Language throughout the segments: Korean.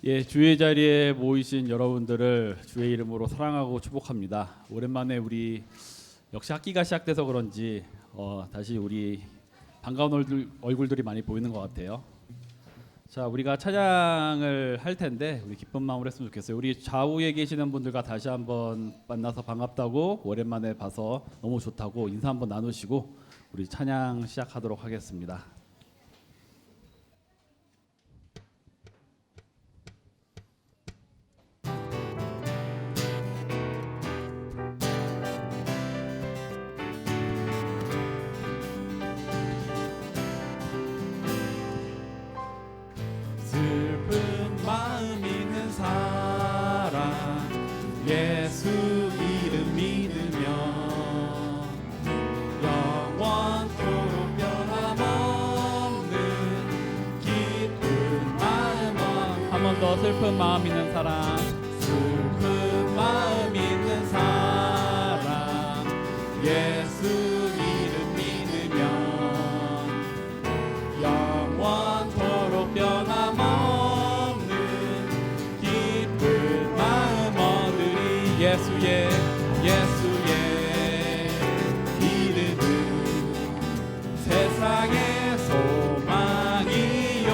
예, 주의 자리에 모이신 여러분들을 주의 이름으로 사랑하고 축복합니다. 오랜만에 우리 역시 학기가 시작돼서 그런지 다시 우리 반가운 얼굴들이 많이 보이는 것 같아요. 자, 우리가 찬양을 할 텐데 우리 기쁜 마음으로 했으면 좋겠어요. 우리 좌우에 계시는 분들과 다시 한번 만나서 반갑다고, 오랜만에 봐서 너무 좋다고 인사 한번 나누시고 우리 찬양 시작하도록 하겠습니다. 슬픈 마음 있는 사람 예수 이름 믿으며 영원토록 변함없는 기쁜 마음. 한 번 더. 슬픈 마음 있는 사람, 슬픈 마음 있는 사람 예수 이름 믿으며 영원토록 변함없는 기쁜 마음 얻으리. 예수의 이름은 세상의 소망이요,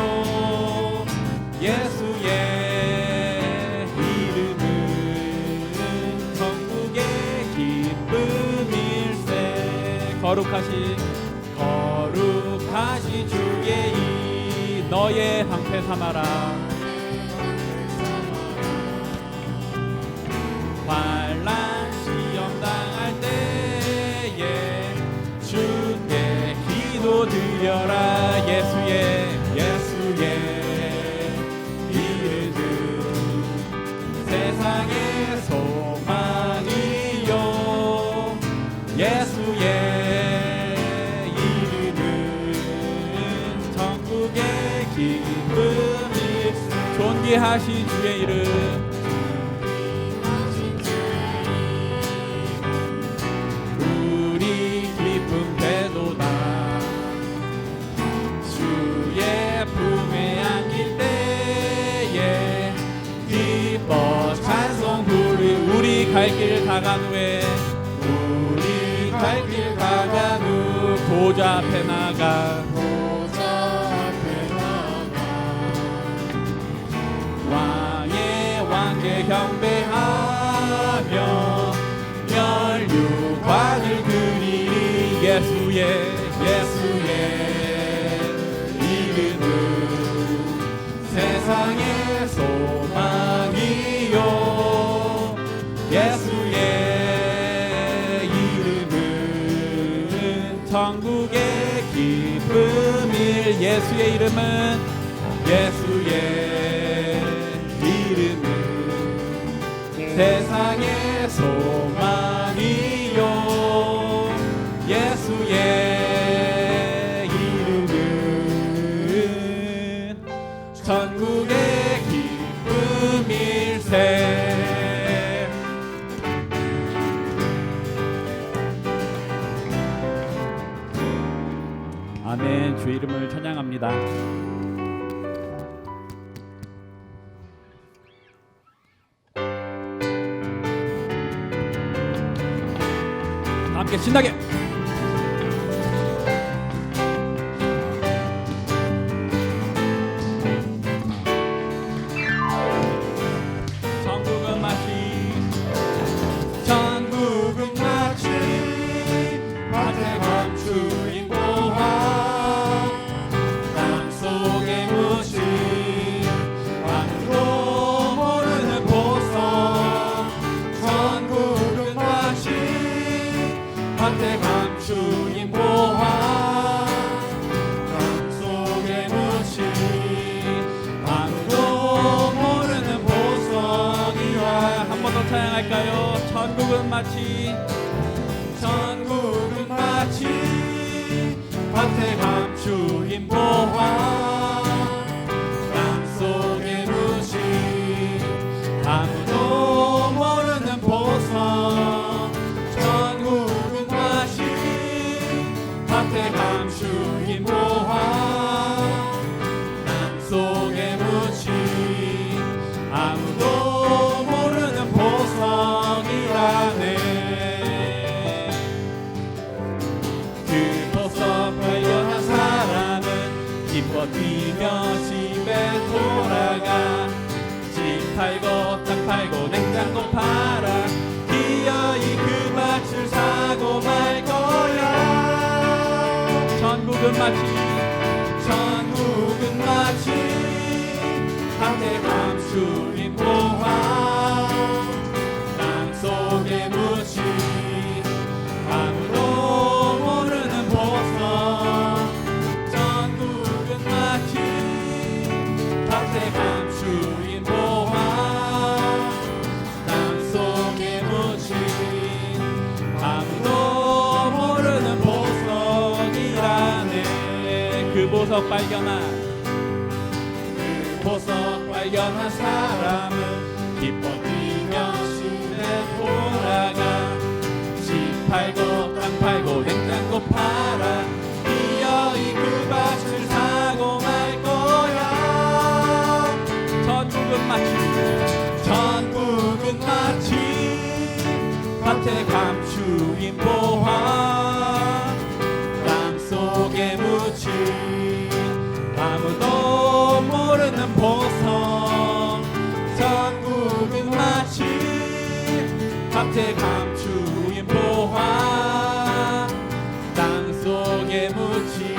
예수의 이름은 천국의 기쁨일세. 거룩하신 주의 이 너의 방패 삼아라. 환난 시험 당할 때에 주께 기도드려라. 예수의 이름은 세상의 소망이요, 예수의 기쁨이 존귀하신 주의 이름. 우리 기쁨 되도다. 주의 품에 안길 때에 기뻐 찬송 부르. 우리 갈 길 가간 후 보좌 앞에 나가 왕의 경배하며 멸류관을 드리리. 예수의 이름은 세상의 소망이요, 예수의 이름은 천국의 기쁨일. 예수의 이름은 세상의 소망이요, 예수의 이름은 천국의 기쁨일세. 아멘. 주의 이름을 찬양합니다. 함께 신나게. 천국은 마치 밭에 감추인 보화, 땅속에 묻힌 아무도 모르는 보석. 천국은 마치 밭에 감추인 보화, 땅속에 묻힌 아무도 모르는 보석이라. 한 번 더 찬양할까요? 천국은 마치 밭에 감추인 보화, 땅속에 묻힌 아무도 모르는 보석. 천국은 마치 밭에 감추인 보화, 땅속에 묻힌 돌아가 집 팔고 땅 팔고 냉장고 팔아 기어이 그 밭을 사고 말 거야. 전국은 마치 한대 감추인 보화 땅속에 묻힌 아무도 모르는 보석. 전국은 마치 한대 감추인 보화 땅속에 묻힌 아무도 모르는 보석이라네. 그 보석 발견한 사람은 기뻐 뛰며 시내 돌아가 집 팔고 땅 팔고 냉장고 팔아 기어이 그 밭을 사고 말 거야. 전국은 마치 밭에 감추인 보화 땅속에 묻힌 아무도 모르는 보석. 전국은 마치 밭에 감추인 보화 땅속에 묻힌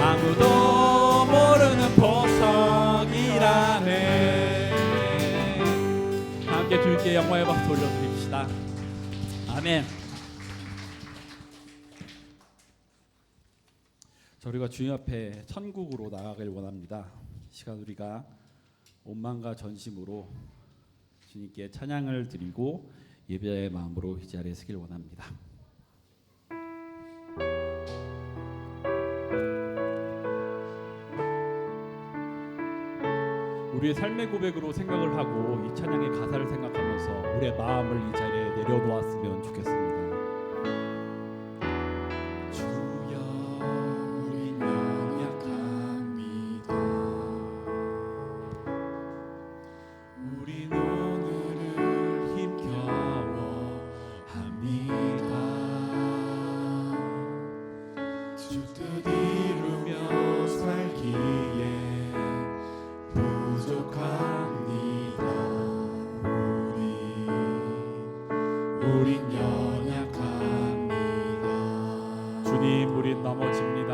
아무도 모르는 보석이라네. 함께 주님께 영광의 박수 올려드립시다. 아멘. 우리가 주님 앞에 천국으로 나아가길 원합니다. 이 시간 우리가 온 마음과 전심으로 주님께 찬양을 드리고 예배의 마음으로 이 자리에 서길 원합니다. 우리의 삶의 고백으로 생각을 하고 이 찬양의 가사를 생각하면서 우리의 마음을 이 자리에 내려놓았으면 좋겠습니다. 우린 연약합니다. 주님 우린 넘어집니다.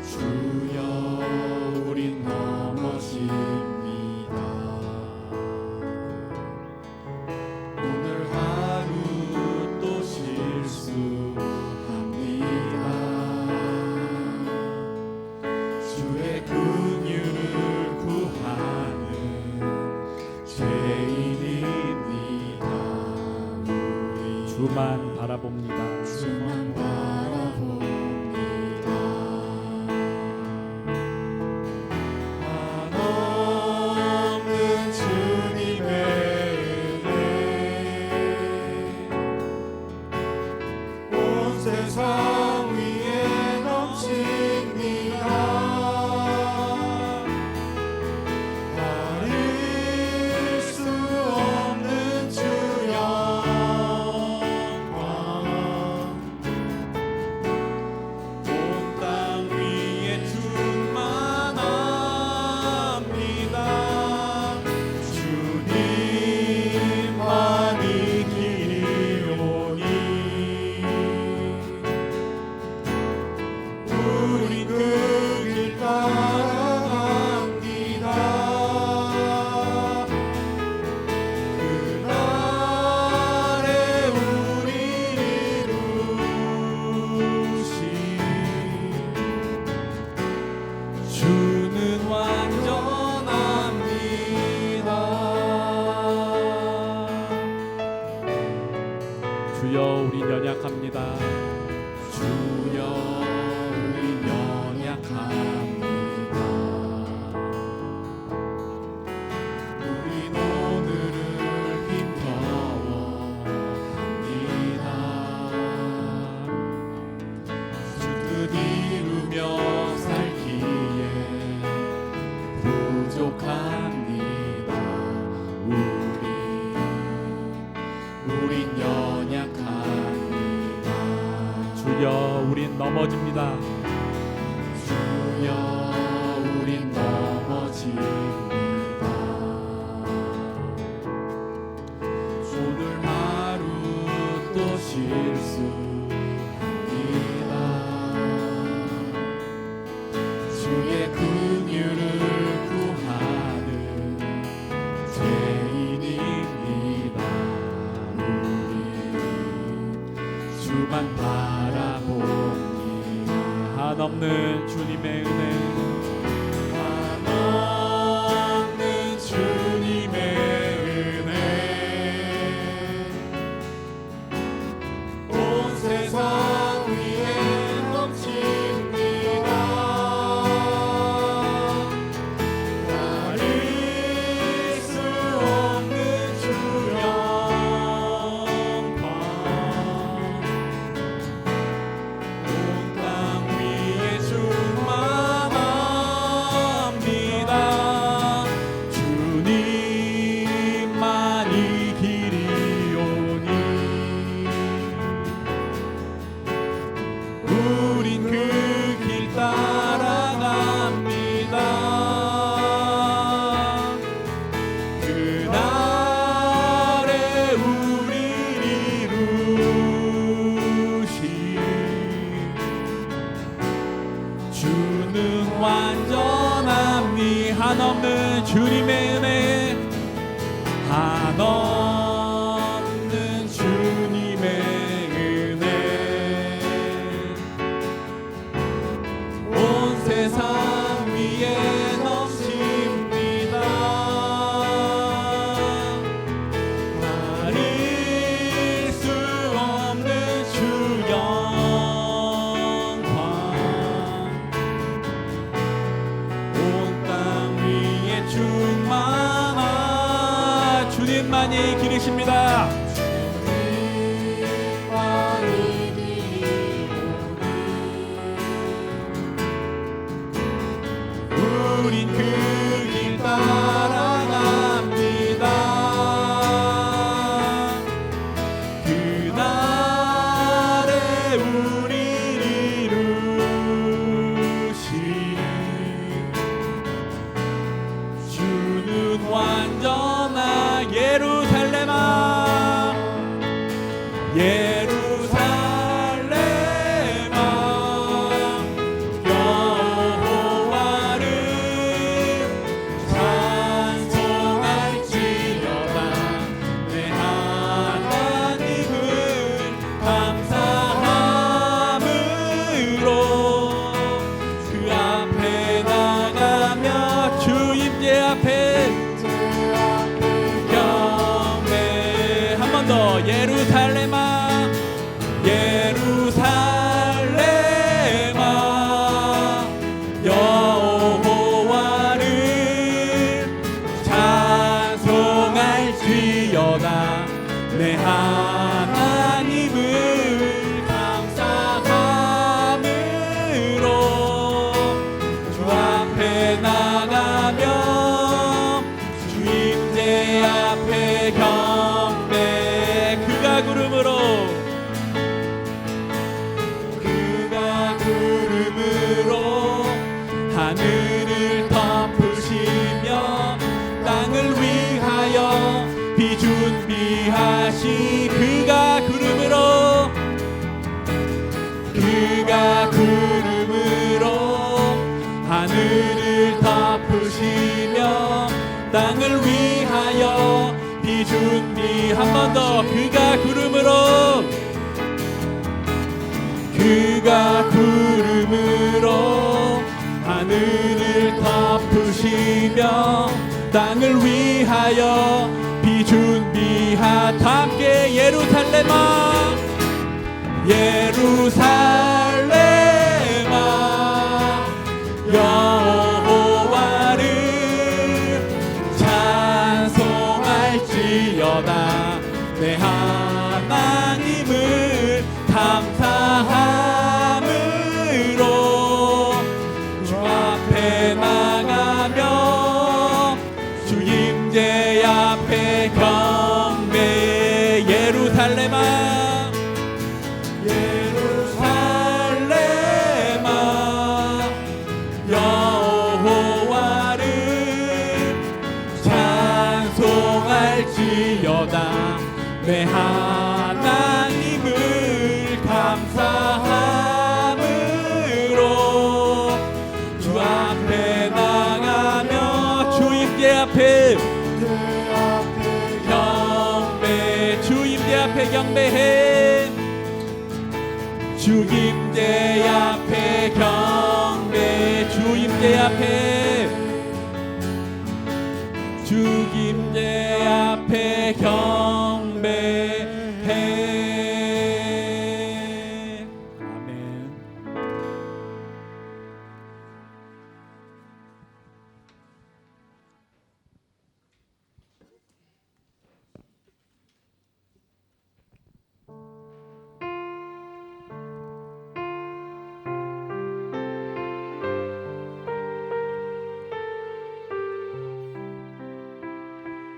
주여 우린 넘어집니다. 오늘 하루 또 실수합니다. 주의 긍휼을 구하는 죄인입니다. 주만 바라봅니다. 주만 바라봅니다. 한없는 주님의 은혜 온 세상 위에 넘칩니다. 가릴 수 없는 주 영광 온 땅 위에 충만합니다. 주님만이 길이오니 우린 그 길 따라갑니다. 그날에 우리 이루신 주는 완전합니다. 주여 우린 연약합니다. 주여 우린 연약합니다. 우린 오늘을 힘겨워합니다. 주 뜻 이루며 살기에 부족합니다. 우린 연약합니다. 주여 우린 넘어집니다. 주여 우린 넘어집니다. 한없는 주님의 은혜, 한없는 주님의 은혜, 온 세상 위에 넘칩니다. 가릴 수 없는 주 영광, 온 땅 위에 충만한 주님만이 기르십니다. 우린 그 길 따라갑니다. 그날에 우리를 이루신 주는 완전한 예루살렘아, 예루살렘아, 여호와를 찬송할지어다. 내 하나님을 감사함으로 그 앞에 나가며 주 임재 앞에 경배. 한 번 더. 예루살렘아, 예루살렘아, 여호와를 찬송할지어다. 내 하나님을 감사함으로 주 앞에 나가며 주 임재 앞에 경배. 그가 구름으로, 그가 구름으로 하늘을 덮으시며 땅을 위하여 비 준비하시. 그가 구름으로, 그가 구름으로 하늘을 덮으시며 땅을 위하여 비 준비. 한 번 더. 그가 구름으로, 그가 구름으로 하늘을 덮으시며 땅을 위하여 비 준비하. 다 함께 예루살렘아, 예루살렘아, 여호와를 찬송할지어다. 내 하나님을 감사함으로 주 앞에 나가며 주 임재 앞에 경배. 예루살렘아, 예루살렘아, 여호와를 찬송할지어다. 내 하나님을 감사함으로 주 앞에 나가며 주 임재 앞에 경배. 주 임재 앞에 경배해. 주 임재 앞에 경배. 주 임재 앞에, 주 임재 앞에 경배해. 아멘.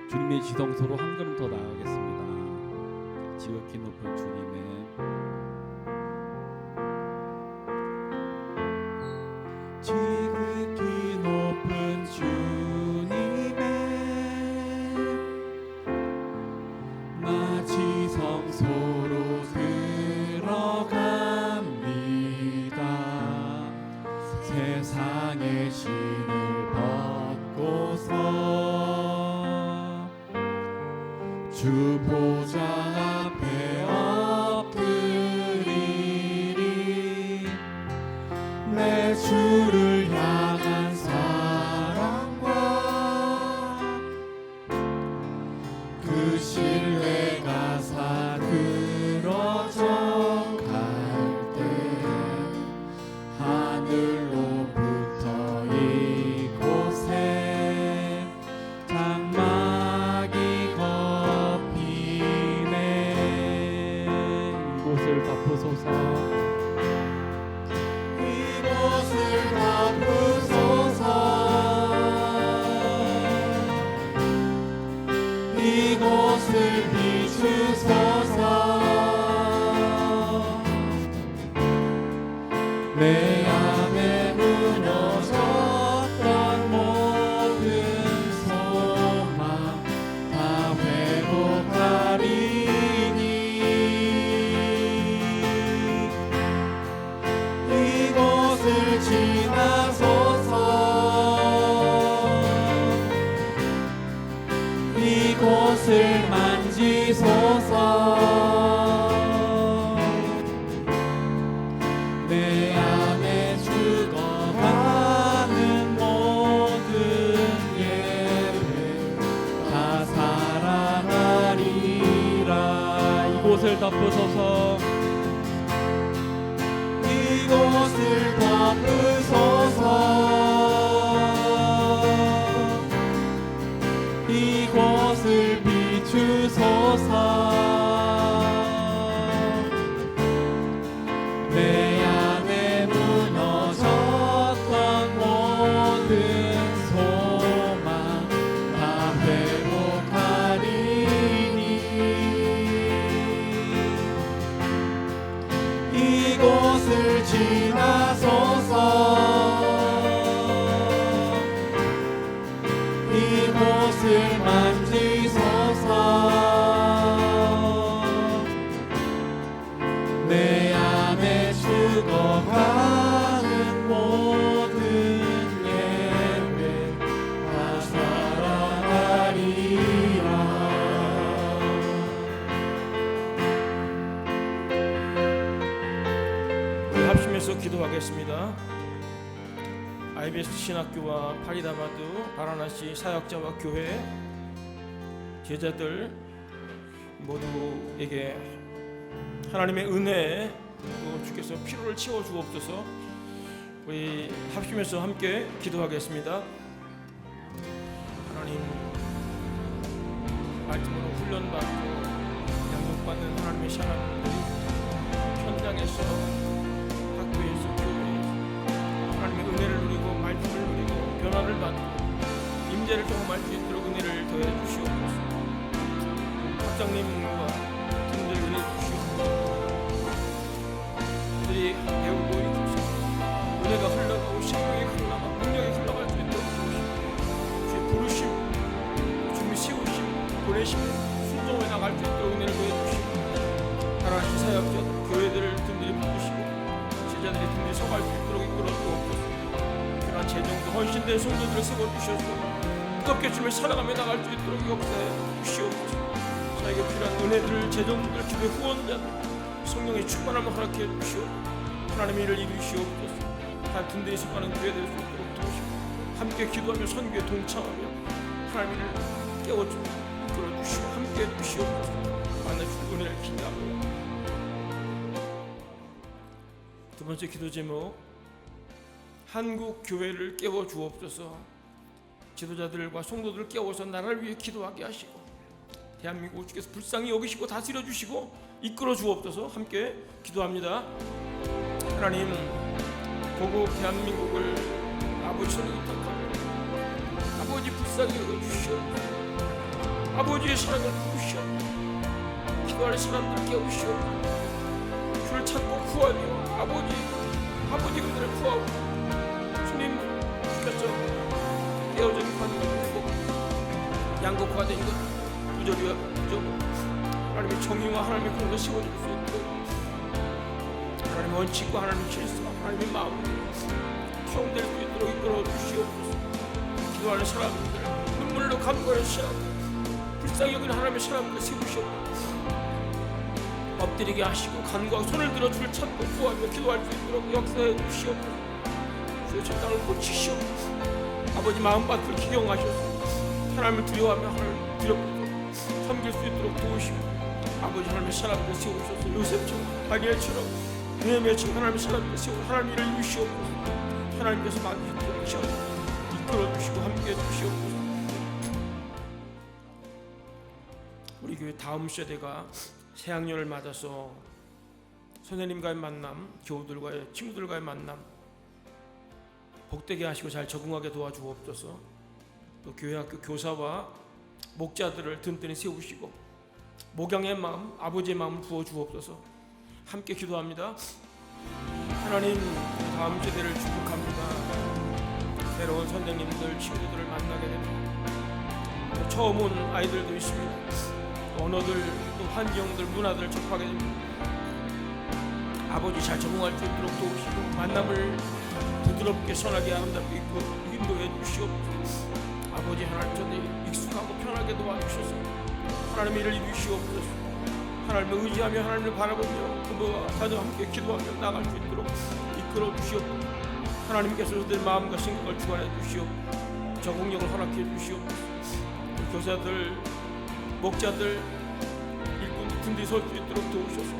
주님의 지성소로 한 걸음 더 나아가겠습니다. 지극히 높은 주님의 지극히 높은 주님의 나 지성소로 들어갑니다. 세상의 신을 벗고 주 보좌 앞에 엎드리리. 내 주를 향한 사랑과 그 신뢰가 사그러져 갈 때 하늘로부터 이곳에 장막이 걷히네. 이곳을 덮으소서. 이곳을 덮으소서. 이곳을 비추소서. 내 안에 무너졌던 모든 소망 다 회복하리니. 이곳을 지나소서. 이곳을 만지소서. 내 안에 죽어가는 모든 예배 다 살아나리라. 이곳을 덮으소서. 이곳을 덮으소서. 이곳을 비추소서. 내 안에 무너졌던 모든 소망 다 회복하리니. 이곳을 지나소서. 이곳을 만지소서. 내 안에 죽어가는 모든 예배 다 살아나리라. 우리 합심해서 기도하겠습니다. IBS 신학교와 파리다바드 바라나시 사역자와 교회 제자들 모두에게 하나님의 은혜 또 주께서 피로를 채워 주옵소서. 우리 합심해서 함께 기도하겠습니다. 하나님, 말씀으로 훈련받고 양육받는 하나님의 사람들이 현장에서, 학교에서, 교회에서 하나님의 은혜를 누리고 말씀을 누리고 변화를 받고 임재를 경험할 수 있도록 은혜를 더해 주시옵소서. 학장님과 팀들 은혜 주시옵소서. 그들이 배우고 있으시고 은혜가 흘러가고 생명이 흘러가고 능력이 흘러갈 수 있도록 주시옵소서. 주의 부르심, 주님이 세우심, 보내심, 순종해 나갈 수 있도록 은혜를 더해 주시고 하나님 사역자 교회들을 든든히 붙드시고 제자들이 든든히 서갈 수 있도록 이끌어 주옵소서. 그러나 재정도 헌신된 성도들을 세워주셔서 뜨겁게 주님을 사랑하며 나갈 수 있도록 역사해 주시옵소서. 자에게 필요한 은혜들, 재정들, 기도의 후원자들 성령의 충만함을 허락해 주시옵소서. 하나님의 일을 이루시옵소서. 다 든든히 서가는 교회 될 수 있도록 도우시고 함께 기도하며 선교에 동참하며 하나님의 일을 깨워주고 이끌어 주시고 함께 해주시옵소서. 만나주실 은혜를 기대합니다. 두 번째 기도 제목, 한국 교회를 깨워 주옵소서. 지도자들과 성도들을 깨워서 나라를 위해 기도하게 하시고 대한민국을 주께서 불쌍히 여기시고 다스려 주시고 이끌어 주옵소서. 함께 기도합니다. 하나님, 고국 대한민국을 아버지로 부탁합니다. 아버지 불쌍히 여겨주시옵소서. 아버지의 사랑을 부으시옵소서. 기도할 사람들 깨우시옵소서. 주를 찾고 구하며 아버지 그들을 구하고 주님 주께서 깨어진 관계를 양극화된 것 부조리와 부족 하나님의 정의와 하나님의 공을 세워줄 수 있도록 하나님의 원칙과 하나님의 질서와 하나님의 마음을 수용될 수 있도록 이끌어 주시옵소서. 기도하는 사람들, 눈물로 간구하는 사람들, 불쌍히 여기는 하나님의 사람들 세우시옵소서. 엎드리게 하시고 간구하고 손을 들어 주를 찾고 구하며 기도할 수 있도록 역사해 주시옵소서. 주의 저 땅을 고치시옵소서. 아버지 마음밭을 기경하셔서 하나님을 두려워하며 하나님을 두렵게 섬길 수 있도록 도우시고, 아버지 하나님의 사람들 세우셔서 요셉처럼 다니엘처럼 느헤미야처럼 하나님의 사람들 세우고 하나님 일을 이루시옵소서. 하나님께서 만드신 시험 이끌어 주시고 함께해 주시옵소서. 우리 교회 다음 세대가 새학년을 맞아서 선생님과의 만남, 교우들과의 친구들과의 만남 복되게 하시고 잘 적응하게 도와주옵소서. 또 교회 학교 교사와 목자들을 든든히 세우시고 목양의 마음, 아버지의 마음을 부어주옵소서. 함께 기도합니다. 하나님, 다음 세대를 축복합니다. 새로운 선생님들, 친구들을 만나게 됩니다. 또 처음 온 아이들도 있습니다. 또 언어들, 또 환경들, 문화들 접하게 됩니다. 아버지 잘 적응할 수 있도록 도우시고 만남을 부드럽게 선하게 아름답게 입고 인도해 주시옵소서. 아버지 하나님, 저들 익숙하고 편하게 도와주셔서 하나님의 일을 이루시옵소서. 하나님을 의지하며 하나님을 바라보며 그분과 다들 함께 기도하며 나갈 수 있도록 이끌어 주시옵소서. 하나님께서 저들 마음과 생각을 주관해 주시옵소서. 적응력을 허락해 주시옵소서. 교사들, 목자들, 일꾼 든든히 설 수 있도록 도우셔서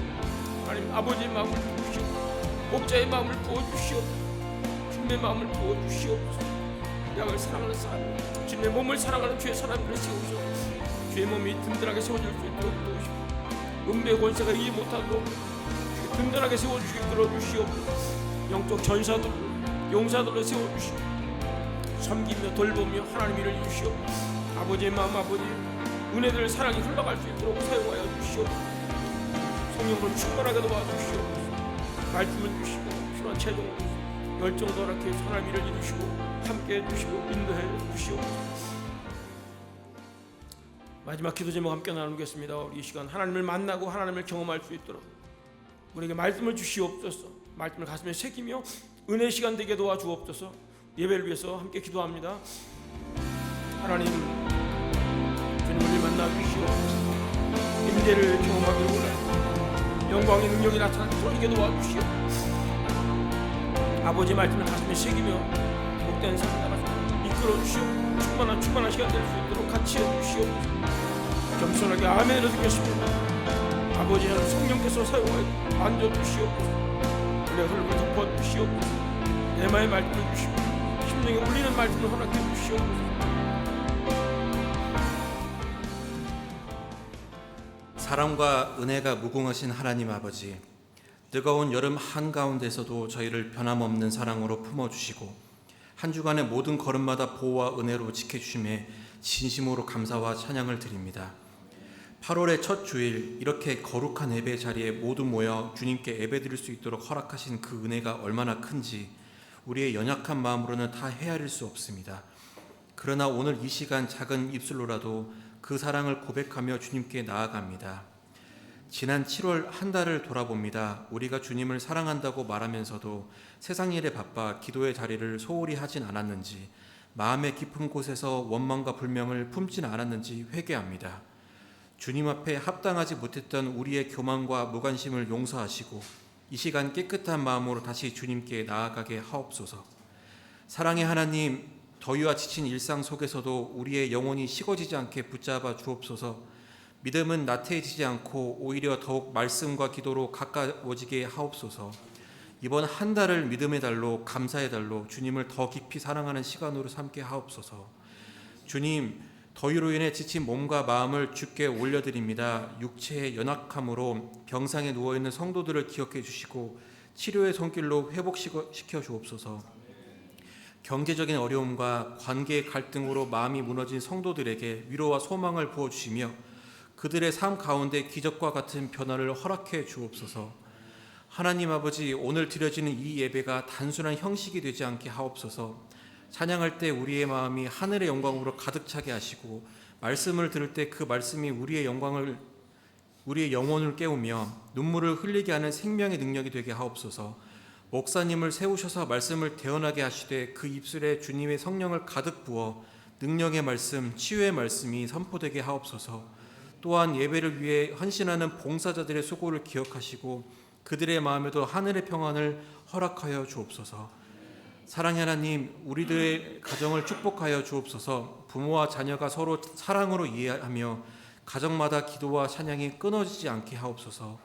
하나님 아버지의 마음을 부으시옵소서. 목자의 마음을 부어주시옵소서. 주님의 마음을 부어주시옵소서. 양을 사랑하는 사람, 주님의 몸을 사랑하는 주의 사람들을 세우셔 주의 몸이 든든하게 세워질 수 있도록 도우시고, 음배의 권세가 이기 못하도록 든든하게 세워주시고 이끌어주시옵소서. 영적 전사들, 용사들로 세워주시고 섬기며 돌보며 하나님 일을 이루시옵소서. 아버지의 마음, 아버지 은혜들 사랑이 흘러갈 수 있도록 사용하여 주시옵소서. 성령으로 충만하게 도와주시옵소서. 말씀을 주시고 필요한 체동을 열정도 허락해 하나님 일을 이루시고 함께해 주시고 인도해 주시옵소서. 마지막 기도 제목 함께 나누겠습니다. 우리 이 시간 하나님을 만나고 하나님을 경험할 수 있도록 우리에게 말씀을 주시옵소서. 말씀을 가슴에 새기며 은혜 시간 되게 도와주옵소서. 예배를 위해서 함께 기도합니다. 하나님, 주님을 만나 주시옵소서. 임재를 경험하기를 원합니다. 영광의 능력이 나타나도록 이게 도와주시옵소서. 아버지 말씀을 가슴에 새기며 복된 삶 나가서 이끌어 주시옵소서. 충만한 시간 될 수 있도록 같이 해주시옵소서. 겸손하게 아멘을 듣겠습니다. 아버지 하나님, 성령께서 사용하여 앉아주시옵소서. 우리의 흐름을 덮어주시옵소서. 내마의 말씀을 주시고 심령에 울리는 말씀을 허락해 주시옵소서. 사랑과 은혜가 무궁하신 하나님 아버지, 뜨거운 여름 한가운데서도 저희를 변함없는 사랑으로 품어주시고 한 주간의 모든 걸음마다 보호와 은혜로 지켜주심에 진심으로 감사와 찬양을 드립니다. 8월의 첫 주일, 이렇게 거룩한 예배 자리에 모두 모여 주님께 예배드릴 수 있도록 허락하신 그 은혜가 얼마나 큰지 우리의 연약한 마음으로는 다 헤아릴 수 없습니다. 그러나 오늘 이 시간 작은 입술로라도 그 사랑을 고백하며 주님께 나아갑니다. 지난 7월 한 달을 돌아봅니다. 우리가 주님을 사랑한다고 말하면서도 세상 일에 바빠 기도의 자리를 소홀히 하진 않았는지, 마음의 깊은 곳에서 원망과 불명을 품진 않았는지 회개합니다. 주님 앞에 합당하지 못했던 우리의 교만과 무관심을 용서하시고 이 시간 깨끗한 마음으로 다시 주님께 나아가게 하옵소서. 사랑의 하나님, 더위와 지친 일상 속에서도 우리의 영혼이 식어지지 않게 붙잡아 주옵소서. 믿음은 나태해지지 않고 오히려 더욱 말씀과 기도로 가까워지게 하옵소서. 이번 한 달을 믿음의 달로, 감사의 달로 주님을 더 깊이 사랑하는 시간으로 삼게 하옵소서. 주님, 더위로 인해 지친 몸과 마음을 주께 올려드립니다. 육체의 연약함으로 병상에 누워있는 성도들을 기억해 주시고 치료의 손길로 회복시켜 주옵소서. 경제적인 어려움과 관계의 갈등으로 마음이 무너진 성도들에게 위로와 소망을 부어주시며 그들의 삶 가운데 기적과 같은 변화를 허락해 주옵소서. 하나님 아버지, 오늘 드려지는 이 예배가 단순한 형식이 되지 않게 하옵소서. 찬양할 때 우리의 마음이 하늘의 영광으로 가득 차게 하시고 말씀을 들을 때 그 말씀이 우리의 영혼을 깨우며 눈물을 흘리게 하는 생명의 능력이 되게 하옵소서. 목사님을 세우셔서 말씀을 대언하게 하시되 그 입술에 주님의 성령을 가득 부어 능력의 말씀, 치유의 말씀이 선포되게 하옵소서. 또한 예배를 위해 헌신하는 봉사자들의 수고를 기억하시고 그들의 마음에도 하늘의 평안을 허락하여 주옵소서. 사랑의 하나님, 우리들의 가정을 축복하여 주옵소서. 부모와 자녀가 서로 사랑으로 이해하며 가정마다 기도와 찬양이 끊어지지 않게 하옵소서.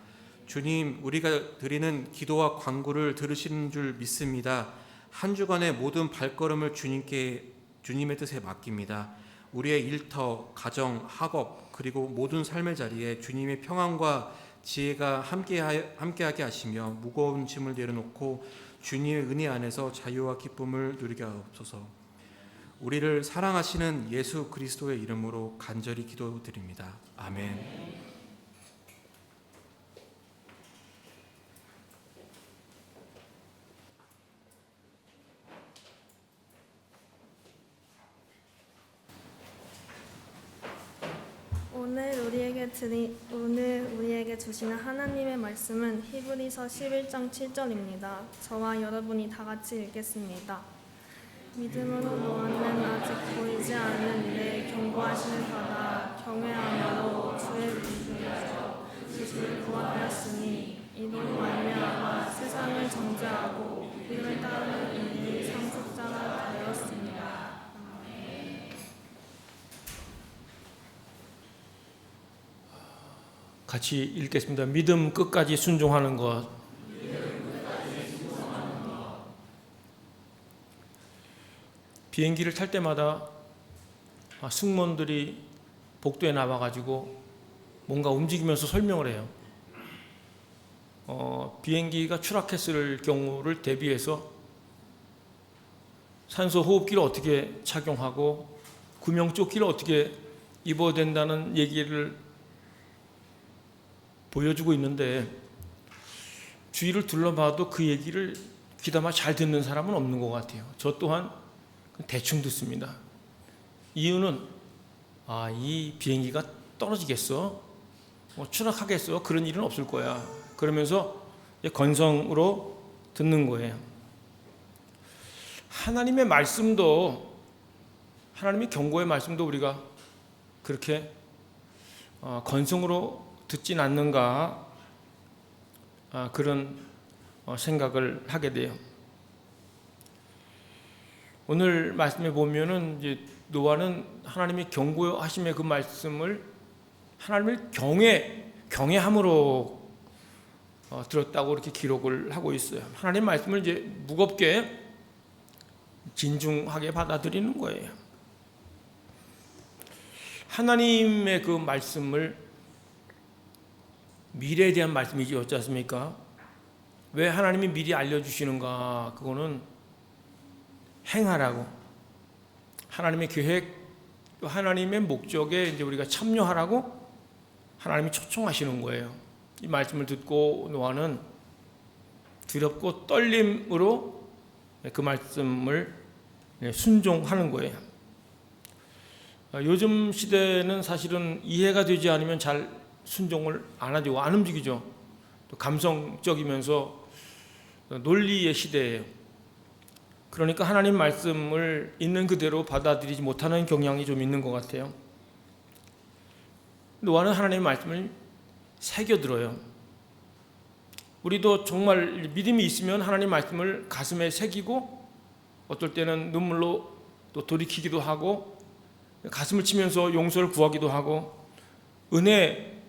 주님, 우리가 드리는 기도와 간구를 들으시는 줄 믿습니다. 한 주간의 모든 발걸음을 주님의 뜻에 맡깁니다. 우리의 일터, 가정, 학업 그리고 모든 삶의 자리에 주님의 평안과 지혜가 함께하게 하시며 무거운 짐을 내려놓고 주님의 은혜 안에서 자유와 기쁨을 누리게 하옵소서. 우리를 사랑하시는 예수 그리스도의 이름으로 간절히 기도드립니다. 아멘. 오늘 우리에게 주시는 하나님의 말씀은 히브리서 11장 7절입니다. 저와 여러분이 다 같이 읽겠습니다. 믿음으로 노아는 아직 보이지 않는 일에 경고하시는 바다 경외함으로 주의 이름으로 지식을 구하였으니 이로 말미암아 세상을 정죄하고 이를 따르는 이의 상속자가 되었습니다. 같이 읽겠습니다. 믿음 끝까지 순종하는 것. 비행기를 탈 때마다 승무원들이 복도에 나와가지고 뭔가 움직이면서 설명을 해요. 비행기가 추락했을 경우를 대비해서 산소 호흡기를 어떻게 착용하고 구명조끼를 어떻게 입어야 된다는 얘기를 보여주고 있는데 주위를 둘러봐도 그 얘기를 귀담아 잘 듣는 사람은 없는 것 같아요. 저 또한 대충 듣습니다. 이유는 이 비행기가 떨어지겠어? 추락하겠어? 그런 일은 없을 거야. 그러면서 건성으로 듣는 거예요. 하나님의 말씀도, 하나님의 경고의 말씀도 우리가 그렇게 건성으로 듣진 않는가, 그런 생각을 하게 돼요. 오늘 말씀에 보면은 이제 노아는 하나님의 경고하심의 그 말씀을 하나님을 경외함으로 들었다고 이렇게 기록을 하고 있어요. 하나님 말씀을 이제 무겁게 진중하게 받아들이는 거예요. 하나님의 그 말씀을 미래에 대한 말씀이지 어찌 않습니까? 왜 하나님이 미리 알려주시는가? 그거는 행하라고, 하나님의 계획, 또 하나님의 목적에 이제 우리가 참여하라고 하나님이 초청하시는 거예요. 이 말씀을 듣고 노아는 두렵고 떨림으로 그 말씀을 순종하는 거예요. 요즘 시대는 사실은 이해가 되지 않으면 잘 순종을 안 하죠. 안 움직이죠. 또 감성적이면서 논리의 시대예요. 그러니까 하나님 말씀을 있는 그대로 받아들이지 못하는 경향이 좀 있는 것 같아요. 노아는 하나님의 말씀을 새겨들어요. 우리도 정말 믿음이 있으면 하나님 말씀을 가슴에 새기고 어떨 때는 눈물로 또 돌이키기도 하고 가슴을 치면서 용서를 구하기도 하고 은혜,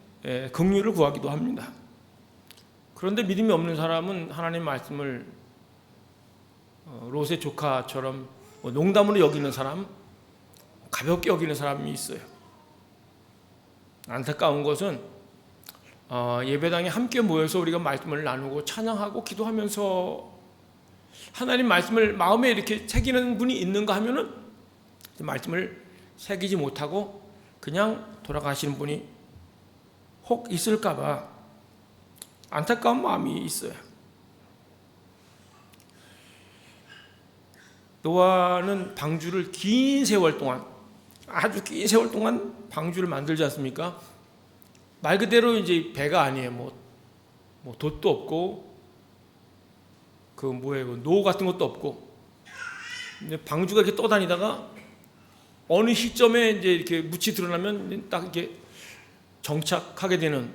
긍휼을 구하기도 합니다. 그런데 믿음이 없는 사람은 하나님 말씀을 롯의 조카처럼 농담으로 여기는 사람, 가볍게 여기는 사람이 있어요. 안타까운 것은 예배당에 함께 모여서 우리가 말씀을 나누고 찬양하고 기도하면서 하나님 말씀을 마음에 이렇게 새기는 분이 있는가 하면은 말씀을 새기지 못하고 그냥 돌아가시는 분이 혹 있을까봐 안타까운 마음이 있어요. 노아는 방주를 긴 세월 동안, 아주 긴 세월 동안 방주를 만들지 않습니까? 말 그대로 이제 배가 아니에요. 뭐 돛도 없고 노 같은 것도 없고, 방주가 이렇게 떠다니다가 어느 시점에 이제 이렇게 묻히 드러나면 딱 이렇게 정착하게 되는,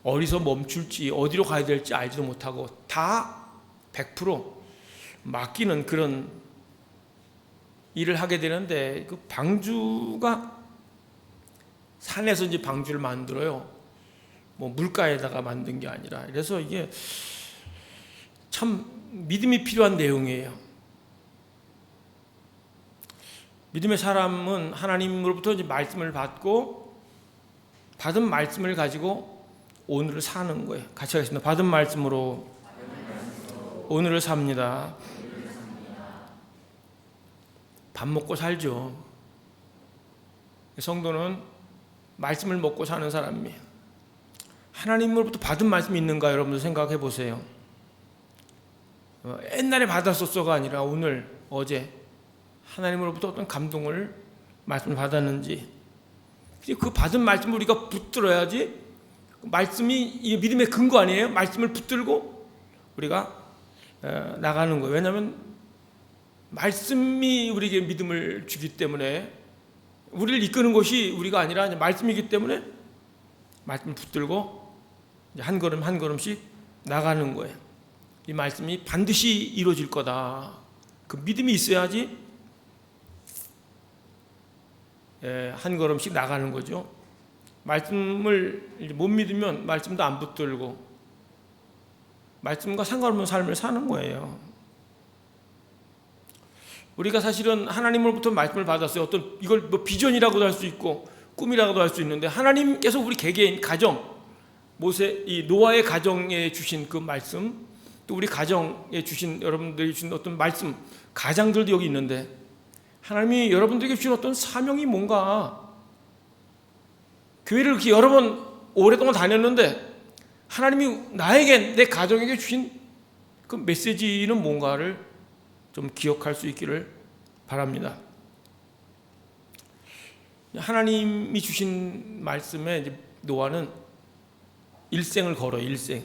어디서 멈출지 어디로 가야 될지 알지도 못하고 다 100% 맡기는 그런 일을 하게 되는데, 그 방주가 산에서 이제 방주를 만들어요. 뭐 물가에다가 만든 게 아니라. 그래서 이게 참 믿음이 필요한 내용이에요. 믿음의 사람은 하나님으로부터 이제 말씀을 받고 받은 말씀을 가지고 오늘을 사는 거예요. 같이 하겠습니다. 받은 말씀으로 오늘을 삽니다. 밥 먹고 살죠. 성도는 말씀을 먹고 사는 사람이에요. 하나님으로부터 받은 말씀이 있는가 여러분들 생각해 보세요. 옛날에 받았었어가 아니라 오늘, 어제 하나님으로부터 어떤 감동을, 말씀을 받았는지, 그 받은 말씀을 우리가 붙들어야지. 말씀이 이 믿음의 근거 아니에요? 말씀을 붙들고 우리가 나가는 거예요. 왜냐하면 말씀이 우리에게 믿음을 주기 때문에, 우리를 이끄는 것이 우리가 아니라 말씀이기 때문에 말씀을 붙들고 한 걸음 한 걸음씩 나가는 거예요. 이 말씀이 반드시 이루어질 거다. 그 믿음이 있어야지 한 걸음씩 나가는 거죠. 말씀을 못 믿으면 말씀도 안 붙들고 말씀과 상관없는 삶을 사는 거예요. 우리가 사실은 하나님으로부터 말씀을 받았어요. 어떤 이걸 뭐 비전이라고도 할 수 있고 꿈이라고도 할 수 있는데, 하나님께서 우리 개개인 가정, 이 노아의 가정에 주신 그 말씀, 또 우리 가정에 주신, 여러분들이 주신 어떤 말씀, 가장들도 여기 있는데, 하나님이 여러분들에게 주신 어떤 사명이 뭔가, 교회를 이렇게 여러 번 오랫동안 다녔는데 하나님이 나에게, 내 가정에게 주신 그 메시지는 뭔가를 좀 기억할 수 있기를 바랍니다. 하나님이 주신 말씀에 이제 노아는 일생을 걸어요. 일생.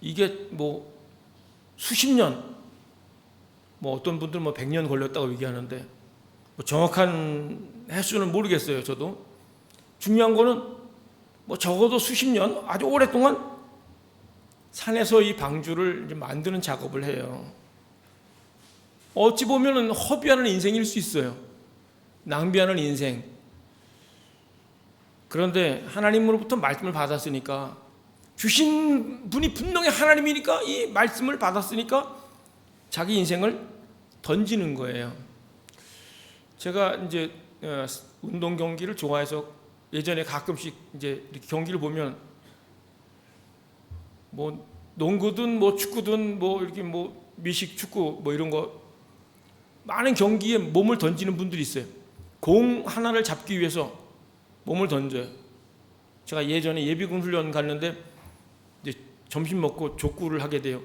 이게 뭐 수십 년, 뭐 어떤 분들 뭐 100년 걸렸다고 얘기하는데, 뭐 정확한 횟수는 모르겠어요. 저도. 중요한 거는 뭐 적어도 수십 년, 아주 오랫동안 산에서 이 방주를 이제 만드는 작업을 해요. 어찌 보면 허비하는 인생일 수 있어요. 낭비하는 인생. 그런데 하나님으로부터 말씀을 받았으니까, 주신 분이 분명히 하나님이니까, 이 말씀을 받았으니까 자기 인생을 던지는 거예요. 제가 이제 운동 경기를 좋아해서 예전에 가끔씩 이제 이렇게 경기를 보면, 뭐 농구든 뭐 축구든 뭐 이렇게 뭐 미식 축구 뭐 이런 거 많은 경기에 몸을 던지는 분들이 있어요. 공 하나를 잡기 위해서 몸을 던져요. 제가 예전에 예비군 훈련 갔는데 이제 점심 먹고 족구를 하게 돼요.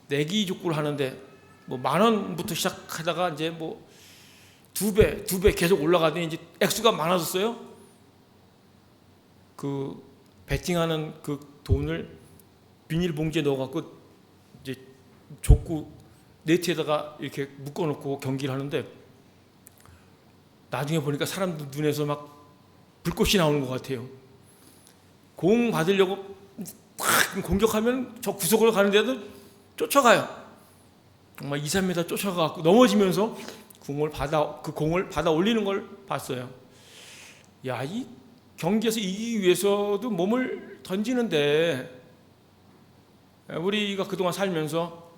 내기 족구를 하는데 뭐 10,000원부터 시작하다가 이제 뭐 두 배 계속 올라가더니 이제 액수가 많아졌어요. 그 배팅하는 그 돈을 비닐봉지에 넣어갖고 이제 족구 네트에다가 이렇게 묶어놓고 경기를 하는데, 나중에 보니까 사람들 눈에서 막 불꽃이 나오는 것 같아요. 공 받으려고 확 공격하면 저 구석으로 가는데도 쫓아가요. 정말 2-3m 쫓아가고 넘어지면서 그 공을 받아 올리는 걸 봤어요. 야, 이 경기에서 이기기 위해서도 몸을 던지는데, 우리가 그동안 살면서